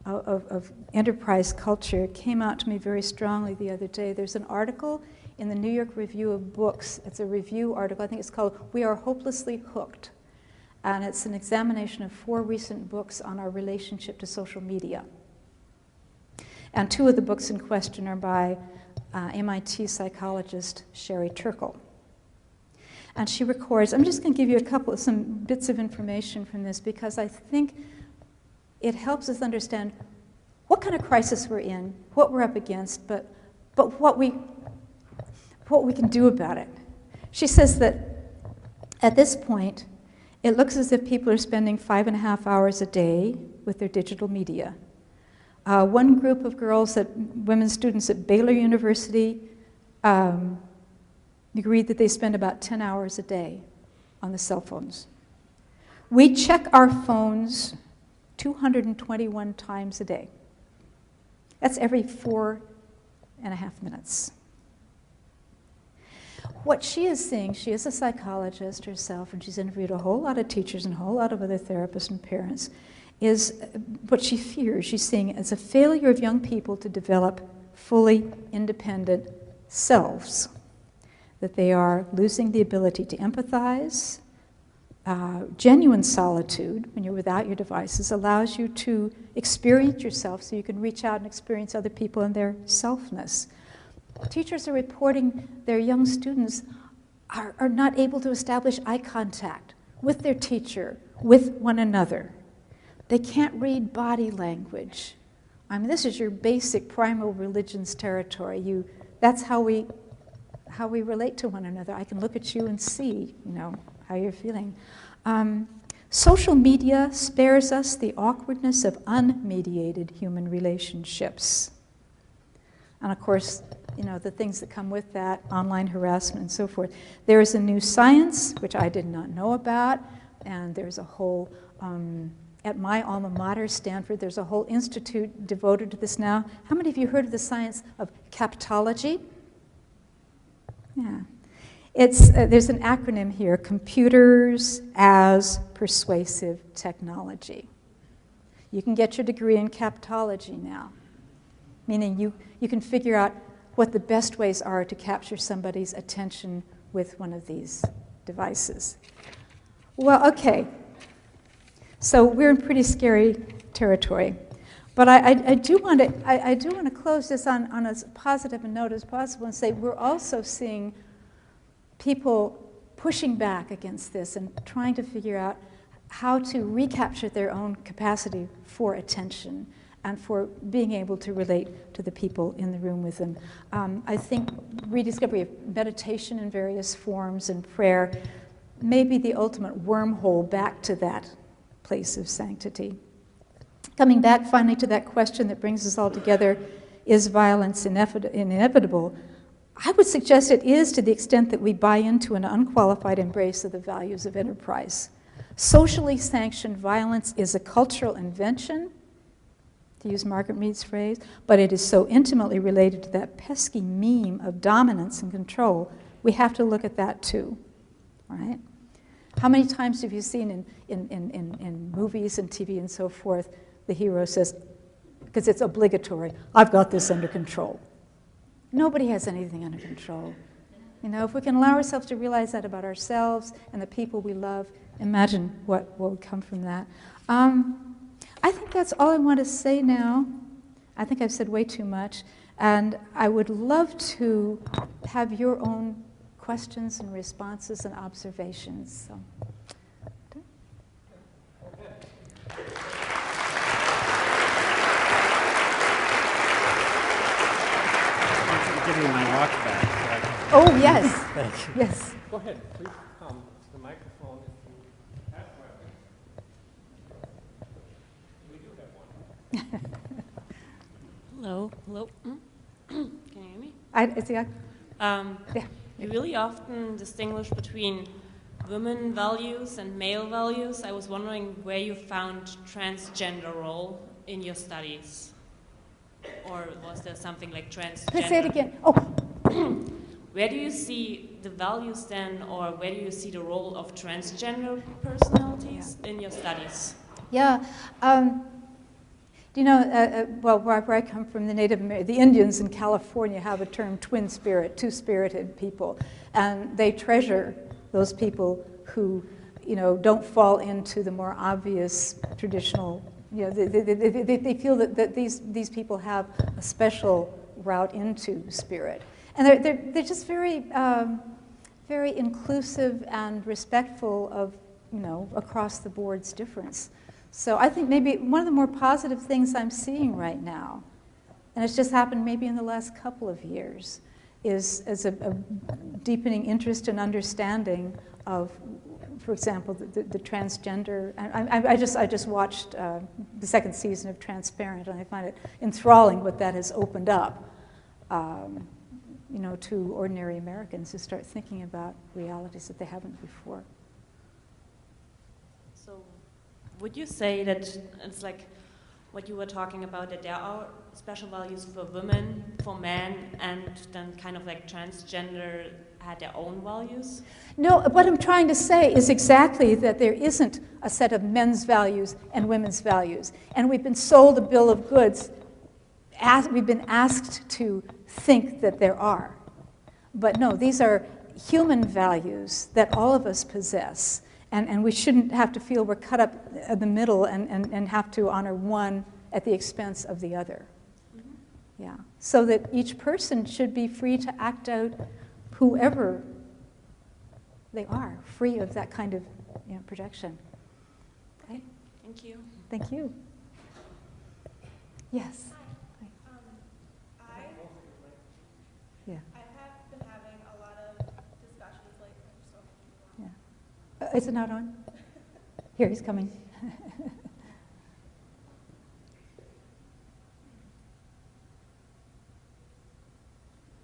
of enterprise culture came out to me very strongly the other day. There's an article in the New York Review of Books. It's a review article. I think it's called "We Are Hopelessly Hooked." And it's an examination of 4 recent books on our relationship to social media. And 2 of the books in question are by MIT psychologist Sherry Turkle. And she records, I'm just going to give you some bits of information from this because I think it helps us understand what kind of crisis we're in, what we're up against, but what we can do about it. She says that at this point, it looks as if people are spending 5.5 hours a day with their digital media. One group of girls, women students at Baylor University, agreed that they spend about 10 hours a day on the cell phones. We check our phones 221 times a day. That's every 4.5 minutes. What she is seeing, she is a psychologist herself, and she's interviewed a whole lot of teachers and a whole lot of other therapists and parents, is what she fears she's seeing as a failure of young people to develop fully independent selves, that they are losing the ability to empathize. Genuine solitude, when you're without your devices, allows you to experience yourself so you can reach out and experience other people and their selfness. Teachers are reporting their young students are not able to establish eye contact with their teacher, with one another. They can't read body language. I mean, this is your basic primal religions territory. That's how we relate to one another. I can look at you and see, how you're feeling. Social media spares us the awkwardness of unmediated human relationships. And of course, the things that come with that, online harassment and so forth. There is a new science, which I did not know about, and there's a whole, at my alma mater, Stanford, there's a whole institute devoted to this now. How many of you heard of the science of captology? Yeah. There's an acronym here, Computers as Persuasive Technology. You can get your degree in captology now, meaning you can figure out what the best ways are to capture somebody's attention with one of these devices. Well, okay, so we're in pretty scary territory. But I do want to close this on as positive a note as possible and say we're also seeing people pushing back against this and trying to figure out how to recapture their own capacity for attention and for being able to relate to the people in the room with them. I think rediscovery of meditation in various forms and prayer may be the ultimate wormhole back to that place of sanctity. Coming back finally to that question that brings us all together, is violence inevitable? I would suggest it is, to the extent that we buy into an unqualified embrace of the values of enterprise. Socially sanctioned violence is a cultural invention, to use Margaret Mead's phrase, but it is so intimately related to that pesky meme of dominance and control, we have to look at that too, right? How many times have you seen in movies and TV and so forth, the hero says, because it's obligatory, I've got this under control. Nobody has anything under control. If we can allow ourselves to realize that about ourselves and the people we love, imagine what will come from that. I think that's all I want to say now. I think I've said way too much. And I would love to have your own questions and responses and observations. So. Give me my watch back. So I can... Oh, yes. Thank you. Yes. Go ahead, please come to the microphone if you have one. We do have one. Hello. Hello. Can you hear me? Yeah. You really often distinguish between women values and male values. I was wondering where you found transgender role in your studies. Or was there something like transgender? Say it again. Oh. Where do you see the values then, or where do you see the role of transgender personalities in your studies? Yeah. Do you know, well, where I come from, the Indians in California have a term twin spirit, two-spirited people, and they treasure those people who, don't fall into the more obvious traditional, they feel that these people have a special route into spirit. And they're just very, very inclusive and respectful of, across the board's difference. So I think maybe one of the more positive things I'm seeing right now, and it's just happened maybe in the last couple of years, is a deepening interest and understanding of, for example, the transgender. I just watched the second season of Transparent, and I find it enthralling what that has opened up, to ordinary Americans who start thinking about realities that they haven't before. So, would you say that it's like what you were talking about, that there are special values for women, for men, and then kind of like transgender had their own values? No, what I'm trying to say is exactly that there isn't a set of men's values and women's values. And we've been sold a bill of goods, we've been asked to think that there are. But no, these are human values that all of us possess. And we shouldn't have to feel we're cut up in the middle and have to honor one at the expense of the other. Mm-hmm. Yeah. So that each person should be free to act out whoever they are, free of that kind of projection. Okay? Thank you. Thank you. Yes. Yeah. I have been having a lot of discussions lately. So. Yeah. Is it not on? Here, he's coming.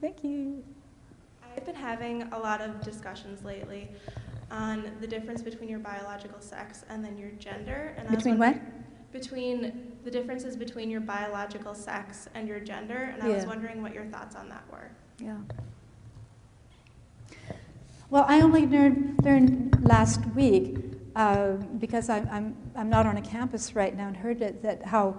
Thank you. I've been having a lot of discussions lately on the difference between your biological sex and then your gender. And between what? Between the differences between your biological sex and your gender, and I was wondering what your thoughts on that were. Yeah. Well, I only learned last week because I'm not on a campus right now, and heard that how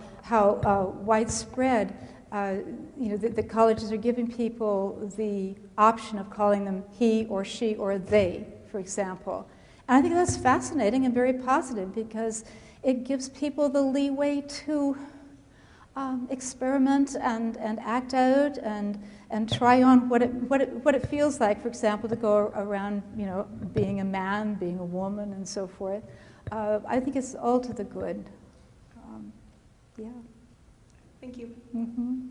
widespread the colleges are giving people the option of calling them he or she or they, for example. And I think that's fascinating and very positive because it gives people the leeway to experiment and act out and try on what it feels like, for example, to go around, being a man, being a woman, and so forth. I think it's all to the good. Yeah. Thank you. Mm-hmm.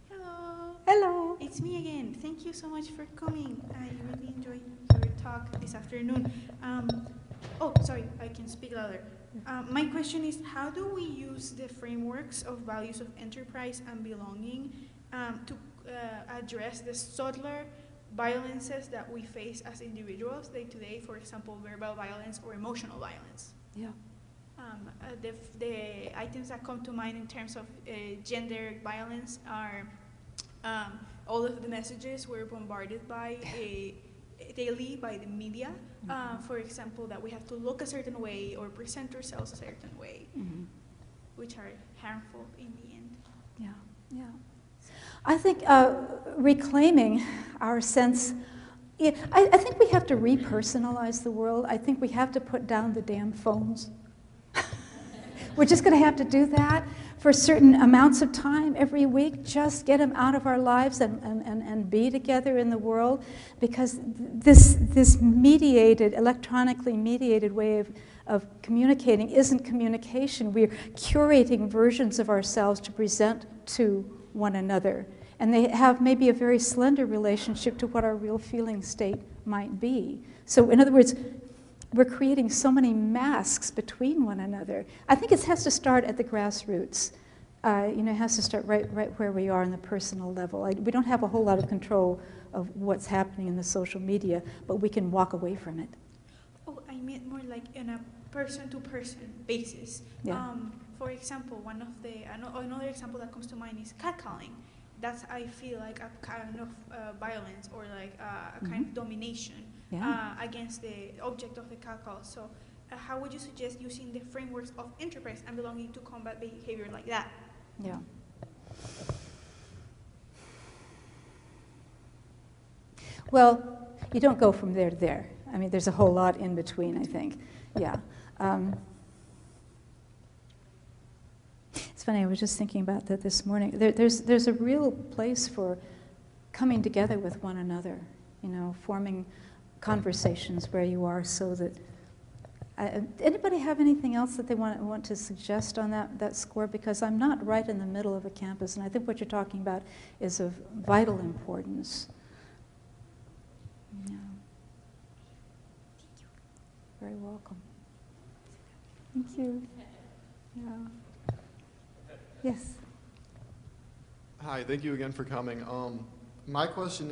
Hello. Hello. It's me again. Thank you so much for coming. I really enjoyed your talk this afternoon. Sorry, I can speak louder. My question is, how do we use the frameworks of values of enterprise and belonging to address the subtler violences that we face as individuals day to day, for example, verbal violence or emotional violence? Yeah. The items that come to mind in terms of gender violence are all of the messages we're bombarded by daily by the media. For example, that we have to look a certain way or present ourselves a certain way, which are harmful in the end. Yeah, yeah. I think reclaiming our sense, I think we have to repersonalize the world. I think we have to put down the damn phones. We're just going to have to do that for certain amounts of time every week, just get them out of our lives and be together in the world, because this mediated, electronically mediated way of communicating isn't communication. We're curating versions of ourselves to present to one another, and they have maybe a very slender relationship to what our real feeling state might be. So in other words, we're creating so many masks between one another. I think it has to start at the grassroots. It has to start right where we are on the personal level. We don't have a whole lot of control of what's happening in the social media, but we can walk away from it. Oh, I meant more like in a person-to-person basis. Yeah. For example, another example that comes to mind is catcalling. That's, I feel like, a kind of violence or like a kind of domination. against the object of the call. So how would you suggest using the frameworks of enterprise and belonging to combat behavior like that? Yeah. Well, you don't go from there to there. I mean, there's a whole lot in between, I think. Yeah. It's funny, I was just thinking about that this morning. There's a real place for coming together with one another, you know, forming conversations where you are so that... anybody have anything else that they want to suggest on that score? Because I'm not right in the middle of a campus, and I think what you're talking about is of vital importance. Yeah. Very welcome. Thank you. Yeah. Yes. Hi, thank you again for coming. My question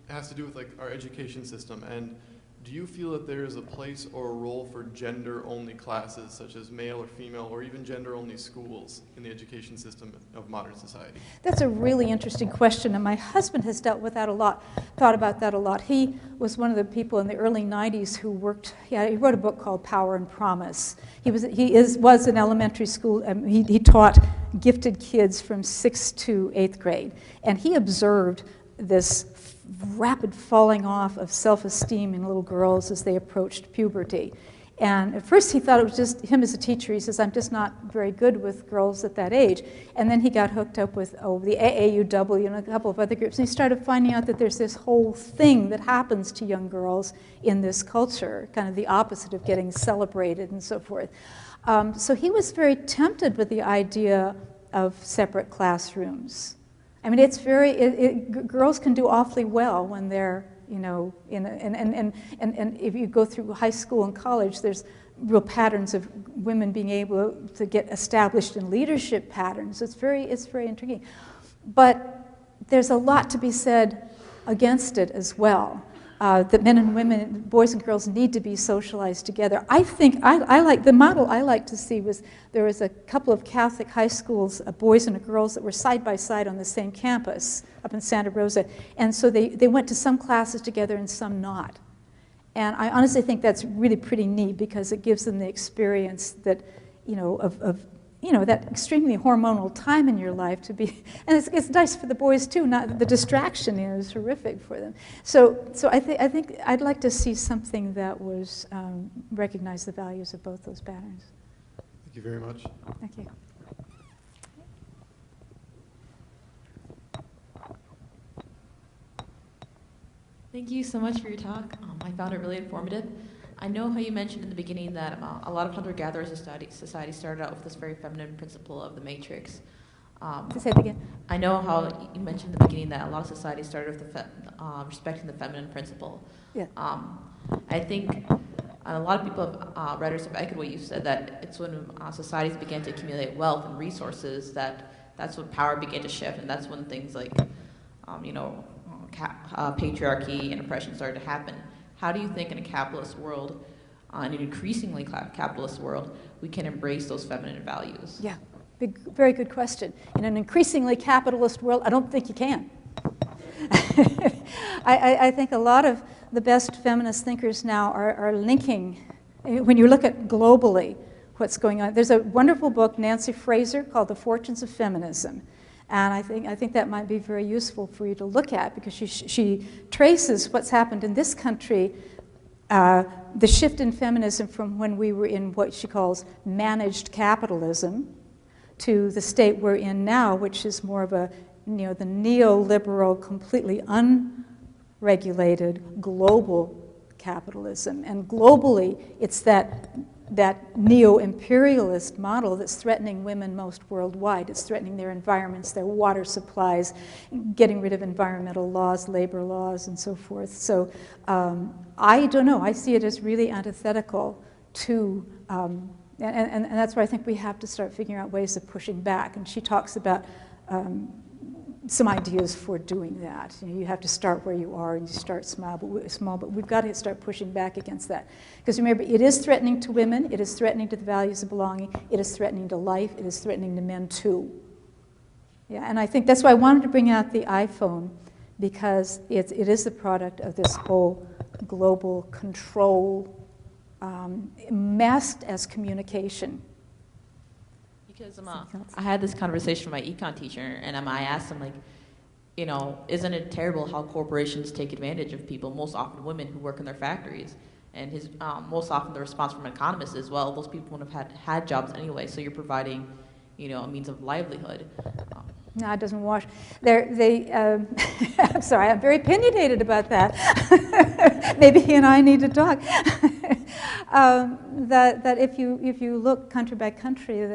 has to do with like our education system, and do you feel that there is a place or a role for gender-only classes, such as male or female, or even gender-only schools in the education system of modern society? That's a really interesting question, and my husband has dealt with that a lot, thought about that a lot. He was one of the people in the early 90s who worked, he wrote a book called Power and Promise. He was in elementary school, he taught gifted kids from 6th to 8th grade, and he observed this rapid falling off of self-esteem in little girls as they approached puberty. And at first he thought it was just him as a teacher. He says, I'm just not very good with girls at that age. And then he got hooked up with the AAUW and a couple of other groups. And he started finding out that there's this whole thing that happens to young girls in this culture, kind of the opposite of getting celebrated and so forth. So he was very tempted with the idea of separate classrooms. I mean, it's girls can do awfully well when they're, you know, and if you go through high school and college, there's real patterns of women being able to get established in leadership patterns. It's very intriguing. But there's a lot to be said against it as well. That men and women, boys and girls need to be socialized together. I think, I like, the model I like to see was, there was a couple of Catholic high schools, boys and girls that were side by side on the same campus up in Santa Rosa. And so they went to some classes together and some not. And I honestly think that's really pretty neat because it gives them the experience that, you know, of you know, that extremely hormonal time in your life to be, and it's nice for the boys too, not the distraction, you know, is horrific for them. So I think I'd like to see something that was, recognize the values of both those patterns. Thank you very much. Thank you. Thank you so much for your talk. I found it really informative. I know how you mentioned in the beginning that a lot of hunter-gatherer society started out with this very feminine principle of the matrix. Say it again. I know how you mentioned in the beginning that a lot of societies started with the respecting the feminine principle. Yeah. I think a lot of people have read or read what you said, that it's when societies began to accumulate wealth and resources that's when power began to shift, and that's when things like, you know, patriarchy and oppression started to happen. How do you think in a capitalist world, in an increasingly capitalist world, we can embrace those feminine values? Yeah, very good question. In an increasingly capitalist world, I don't think you can. I think a lot of the best feminist thinkers now are linking, when you look at globally what's going on. There's a wonderful book, Nancy Fraser, called The Fortunes of Feminism. And I think that might be very useful for you to look at because she traces what's happened in this country, the shift in feminism from when we were in what she calls managed capitalism to the state we're in now, which is more of a, you know, the neoliberal, completely unregulated global capitalism. And globally, it's that neo-imperialist model that's threatening women most worldwide. It's threatening their environments, their water supplies, getting rid of environmental laws, labor laws, and so forth. So I don't know. I see it as really antithetical to, and that's where I think we have to start figuring out ways of pushing back. And she talks about some ideas for doing that. You know, you have to start where you are, and you start small, but we've got to start pushing back against that. Because remember, it is threatening to women, it is threatening to the values of belonging, it is threatening to life, it is threatening to men too. Yeah, and I think that's why I wanted to bring out the iPhone, because it is the product of this whole global control masked as communication. Because I had this conversation with my econ teacher, and I asked him, like, you know, isn't it terrible how corporations take advantage of people, most often women who work in their factories? And his most often the response from economists is, well, those people wouldn't have had jobs anyway, so you're providing, you know, a means of livelihood. No, it doesn't wash. I'm sorry, I'm very opinionated about that. Maybe he and I need to talk. That if you look country by country,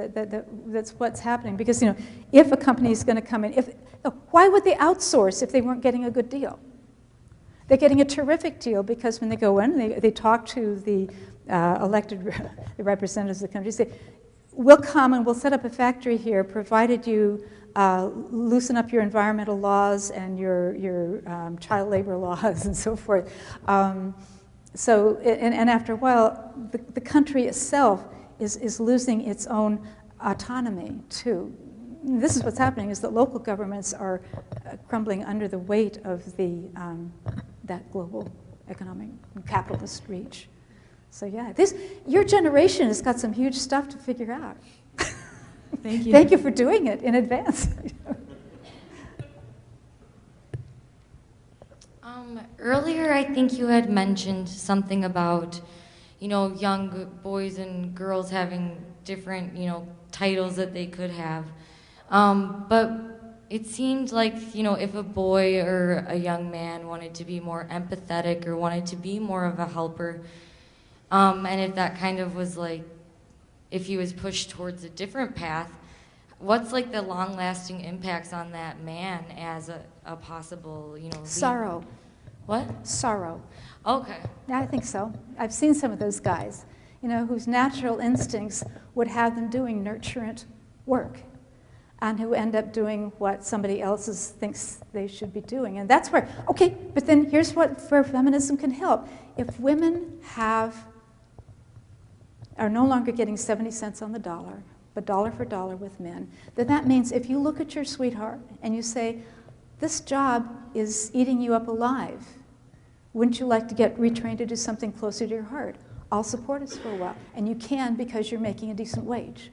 that's what's happening. Because, you know, if a company is going to come in, why would they outsource if they weren't getting a good deal? They're getting a terrific deal because when they go in, they talk to the elected the representatives of the country, say, we'll come and we'll set up a factory here, provided you loosen up your environmental laws and your child labor laws and so forth. And after a while, the country itself is losing its own autonomy too. This is what's happening: is that local governments are crumbling under the weight of that global economic capitalist reach. So yeah, your generation has got some huge stuff to figure out. Thank you. Thank you for doing it in advance. Earlier, I think you had mentioned something about, you know, young boys and girls having different, you know, titles that they could have. But it seemed like, you know, if a boy or a young man wanted to be more empathetic or wanted to be more of a helper, and if that kind of was like, if he was pushed towards a different path, what's like the long-lasting impacts on that man as a possible, you know, leader? Sorrow. What? Sorrow. Okay. Yeah, I think so. I've seen some of those guys, you know, whose natural instincts would have them doing nurturant work, and who end up doing what somebody else thinks they should be doing. And that's where, okay, but then here's where feminism can help. If women are no longer getting 70 cents on the dollar, but dollar for dollar with men, then that means if you look at your sweetheart and you say, this job is eating you up alive, wouldn't you like to get retrained to do something closer to your heart? I'll support us for a while. And you can because you're making a decent wage.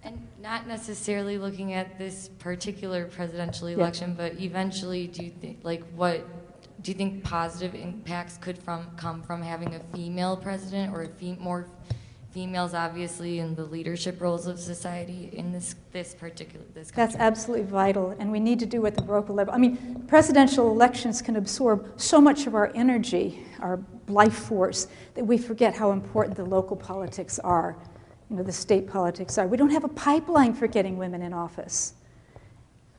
And not necessarily looking at this particular presidential election, but eventually, do you think positive impacts could come from having a female president, or more females, obviously, in the leadership roles of society in this country? That's absolutely vital, and we need to do at the local level. I mean, presidential elections can absorb so much of our energy, our life force, that we forget how important the local politics are. You know, the state politics are. We don't have a pipeline for getting women in office.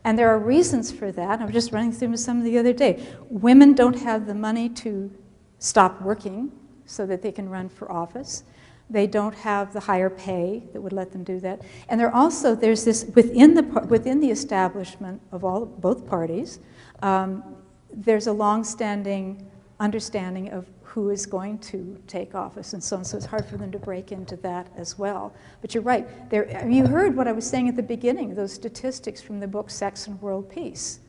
And there are reasons for that. I was just running through some the other day. Women don't have the money to stop working so that they can run for office. They don't have the higher pay that would let them do that. And there's this within the establishment of both parties. There's a long-standing understanding of who is going to take office and so on. So it's hard for them to break into that as well. But you're right. You heard what I was saying at the beginning, those statistics from the book Sex and World Peace.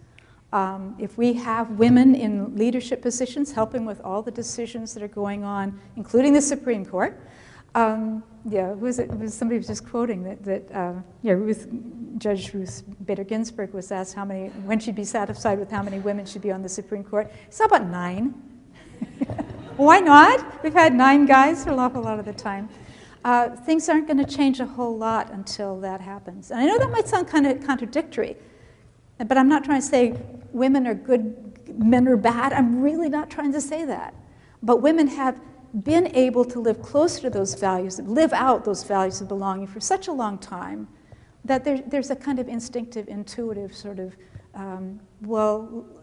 If we have women in leadership positions helping with all the decisions that are going on, including the Supreme Court, who was it? Somebody was just quoting that Judge Ruth Bader Ginsburg was asked when she'd be satisfied with how many women should be on the Supreme Court. It's about 9. Why not? We've had 9 guys for an awful lot of the time. Things aren't going to change a whole lot until that happens. And I know that might sound kind of contradictory, but I'm not trying to say women are good, men are bad. I'm really not trying to say that. But women have been able to live closer to those values, live out those values of belonging for such a long time that there's a kind of instinctive, intuitive sort of,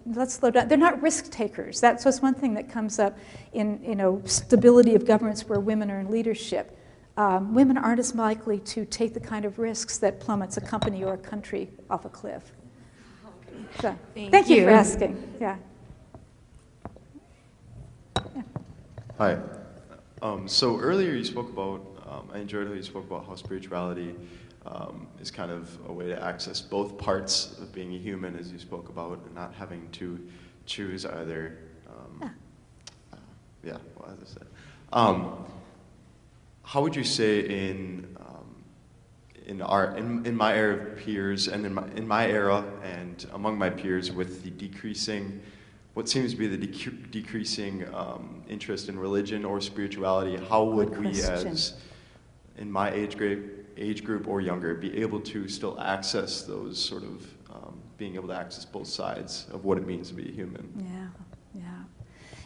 let's slow down. They're not risk takers. That's just one thing that comes up in stability of governments where women are in leadership. Women aren't as likely to take the kind of risks that plummets a company or a country off a cliff. So, thank you for asking. Yeah. Hi. So earlier you spoke about, I enjoyed how you spoke about how spirituality is kind of a way to access both parts of being a human, as you spoke about, and not having to choose either Yeah, well, as I said. How would you say in my era of peers and in my era and among my peers with the decreasing, what seems to be the decreasing interest in religion or spirituality, how would we as in my age group or younger be able to still access those sort of being able to access both sides of what it means to be a human?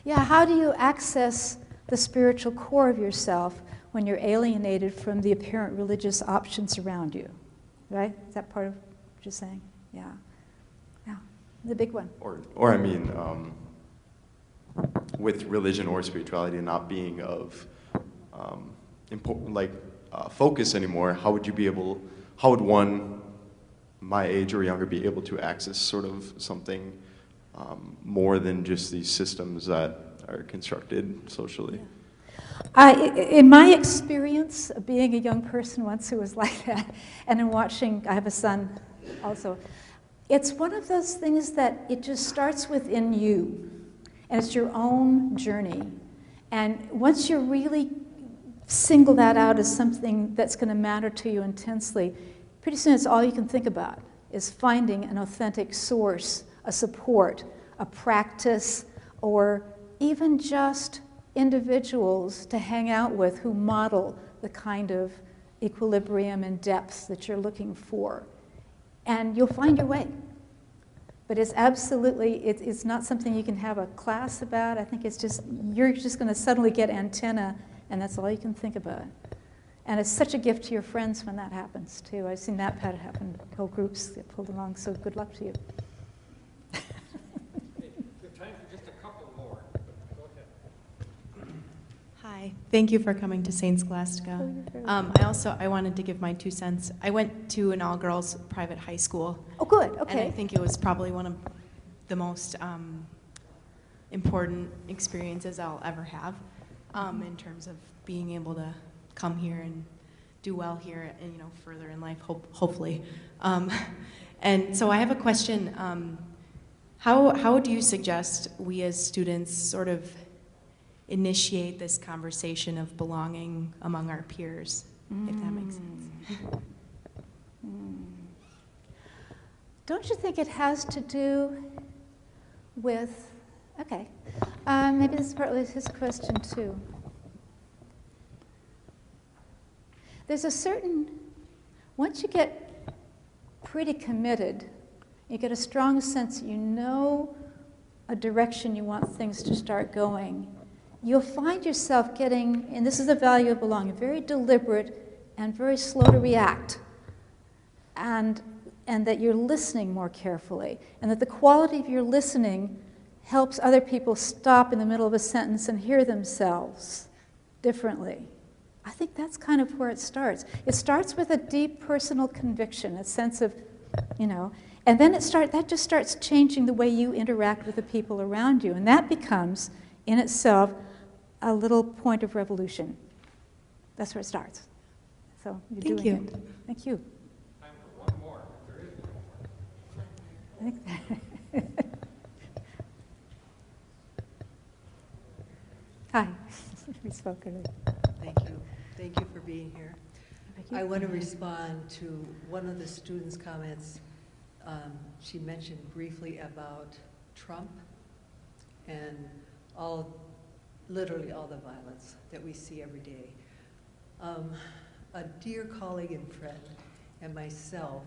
Yeah, how do you access the spiritual core of yourself when you're alienated from the apparent religious options around you? Right? Is that part of what you're saying? Yeah. The big one. Or I mean, with religion or spirituality not being of focus anymore, how would one my age or younger be able to access sort of something more than just these systems that are constructed socially? In my experience of being a young person once who was like that, and in watching, I have a son also, it's one of those things that it just starts within you, and it's your own journey. And once you really single that out as something that's going to matter to you intensely, pretty soon it's all you can think about, is finding an authentic source, a support, a practice, or even just individuals to hang out with who model the kind of equilibrium and depth that you're looking for. And you'll find your way. But it's absolutely, it's not something you can have a class about. I think it's just, you're just going to suddenly get antenna, and that's all you can think about. And it's such a gift to your friends when that happens, too. I've seen that happen. Whole groups get pulled along, so good luck to you. We have time for just a couple more. Go ahead. Hi, thank you for coming to St. Scholastica. I wanted to give my 2 cents. I went to an all-girls private high school. Oh, good, okay. And I think it was probably one of the most important experiences I'll ever have in terms of being able to come here and do well here and further in life, hopefully. And so I have a question. How do you suggest we as students sort of initiate this conversation of belonging among our peers, if that makes sense? Don't you think it has to do with, okay, maybe this is partly his question too. There's a certain, once you get pretty committed, you get a strong sense that you know a direction you want things to start going, you'll find yourself getting, and this is the value of belonging, very deliberate and very slow to react, and that you're listening more carefully, and that the quality of your listening helps other people stop in the middle of a sentence and hear themselves differently. I think that's kind of where it starts. It starts with a deep personal conviction, a sense of, and then that just starts changing the way you interact with the people around you, and that becomes, in itself, a little point of revolution. That's where it starts. So you're doing it. Thank you. Time for one more. There is one more. Hi. We spoke earlier. Thank you. Thank you for being here. I want to respond to one of the students' comments. She mentioned briefly about Trump and literally all the violence that we see every day. A dear colleague and friend and myself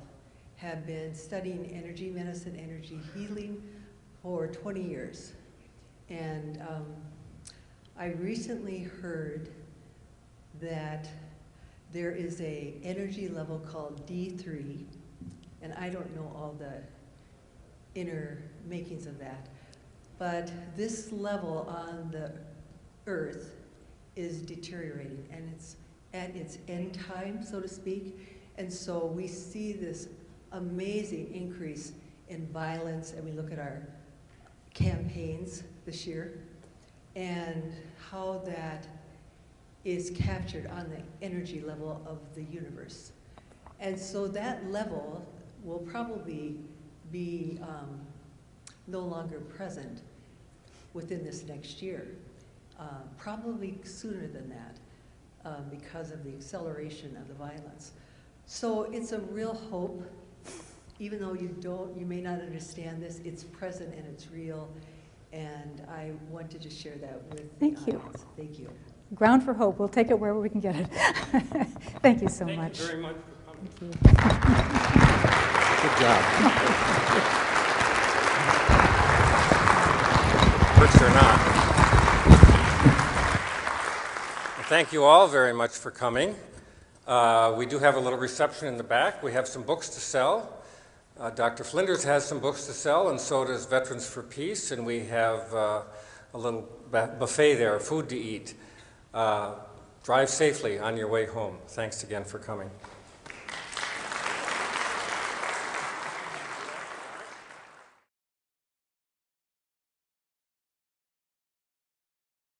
have been studying energy medicine, energy healing for 20 years. And I recently heard that there is a energy level called D3, and I don't know all the inner makings of that, but this level on the Earth is deteriorating, and it's at its end time, so to speak, and so we see this amazing increase in violence, and we look at our campaigns this year, and how that is captured on the energy level of the universe. And so that level will probably be no longer present within this next year, probably sooner than that, because of the acceleration of the violence. So it's a real hope, even though you may not understand this, it's present and it's real, and I wanted to share that with the audience. Thank you. Ground for hope. We'll take it wherever we can get it. Thank you so much. Thank you very much for coming. Thank you. Good job. Works or not. Well, thank you all very much for coming. We do have a little reception in the back. We have some books to sell. Dr. Flinders has some books to sell, and so does Veterans for Peace, and we have a little buffet there, food to eat. Drive safely on your way home. Thanks again for coming.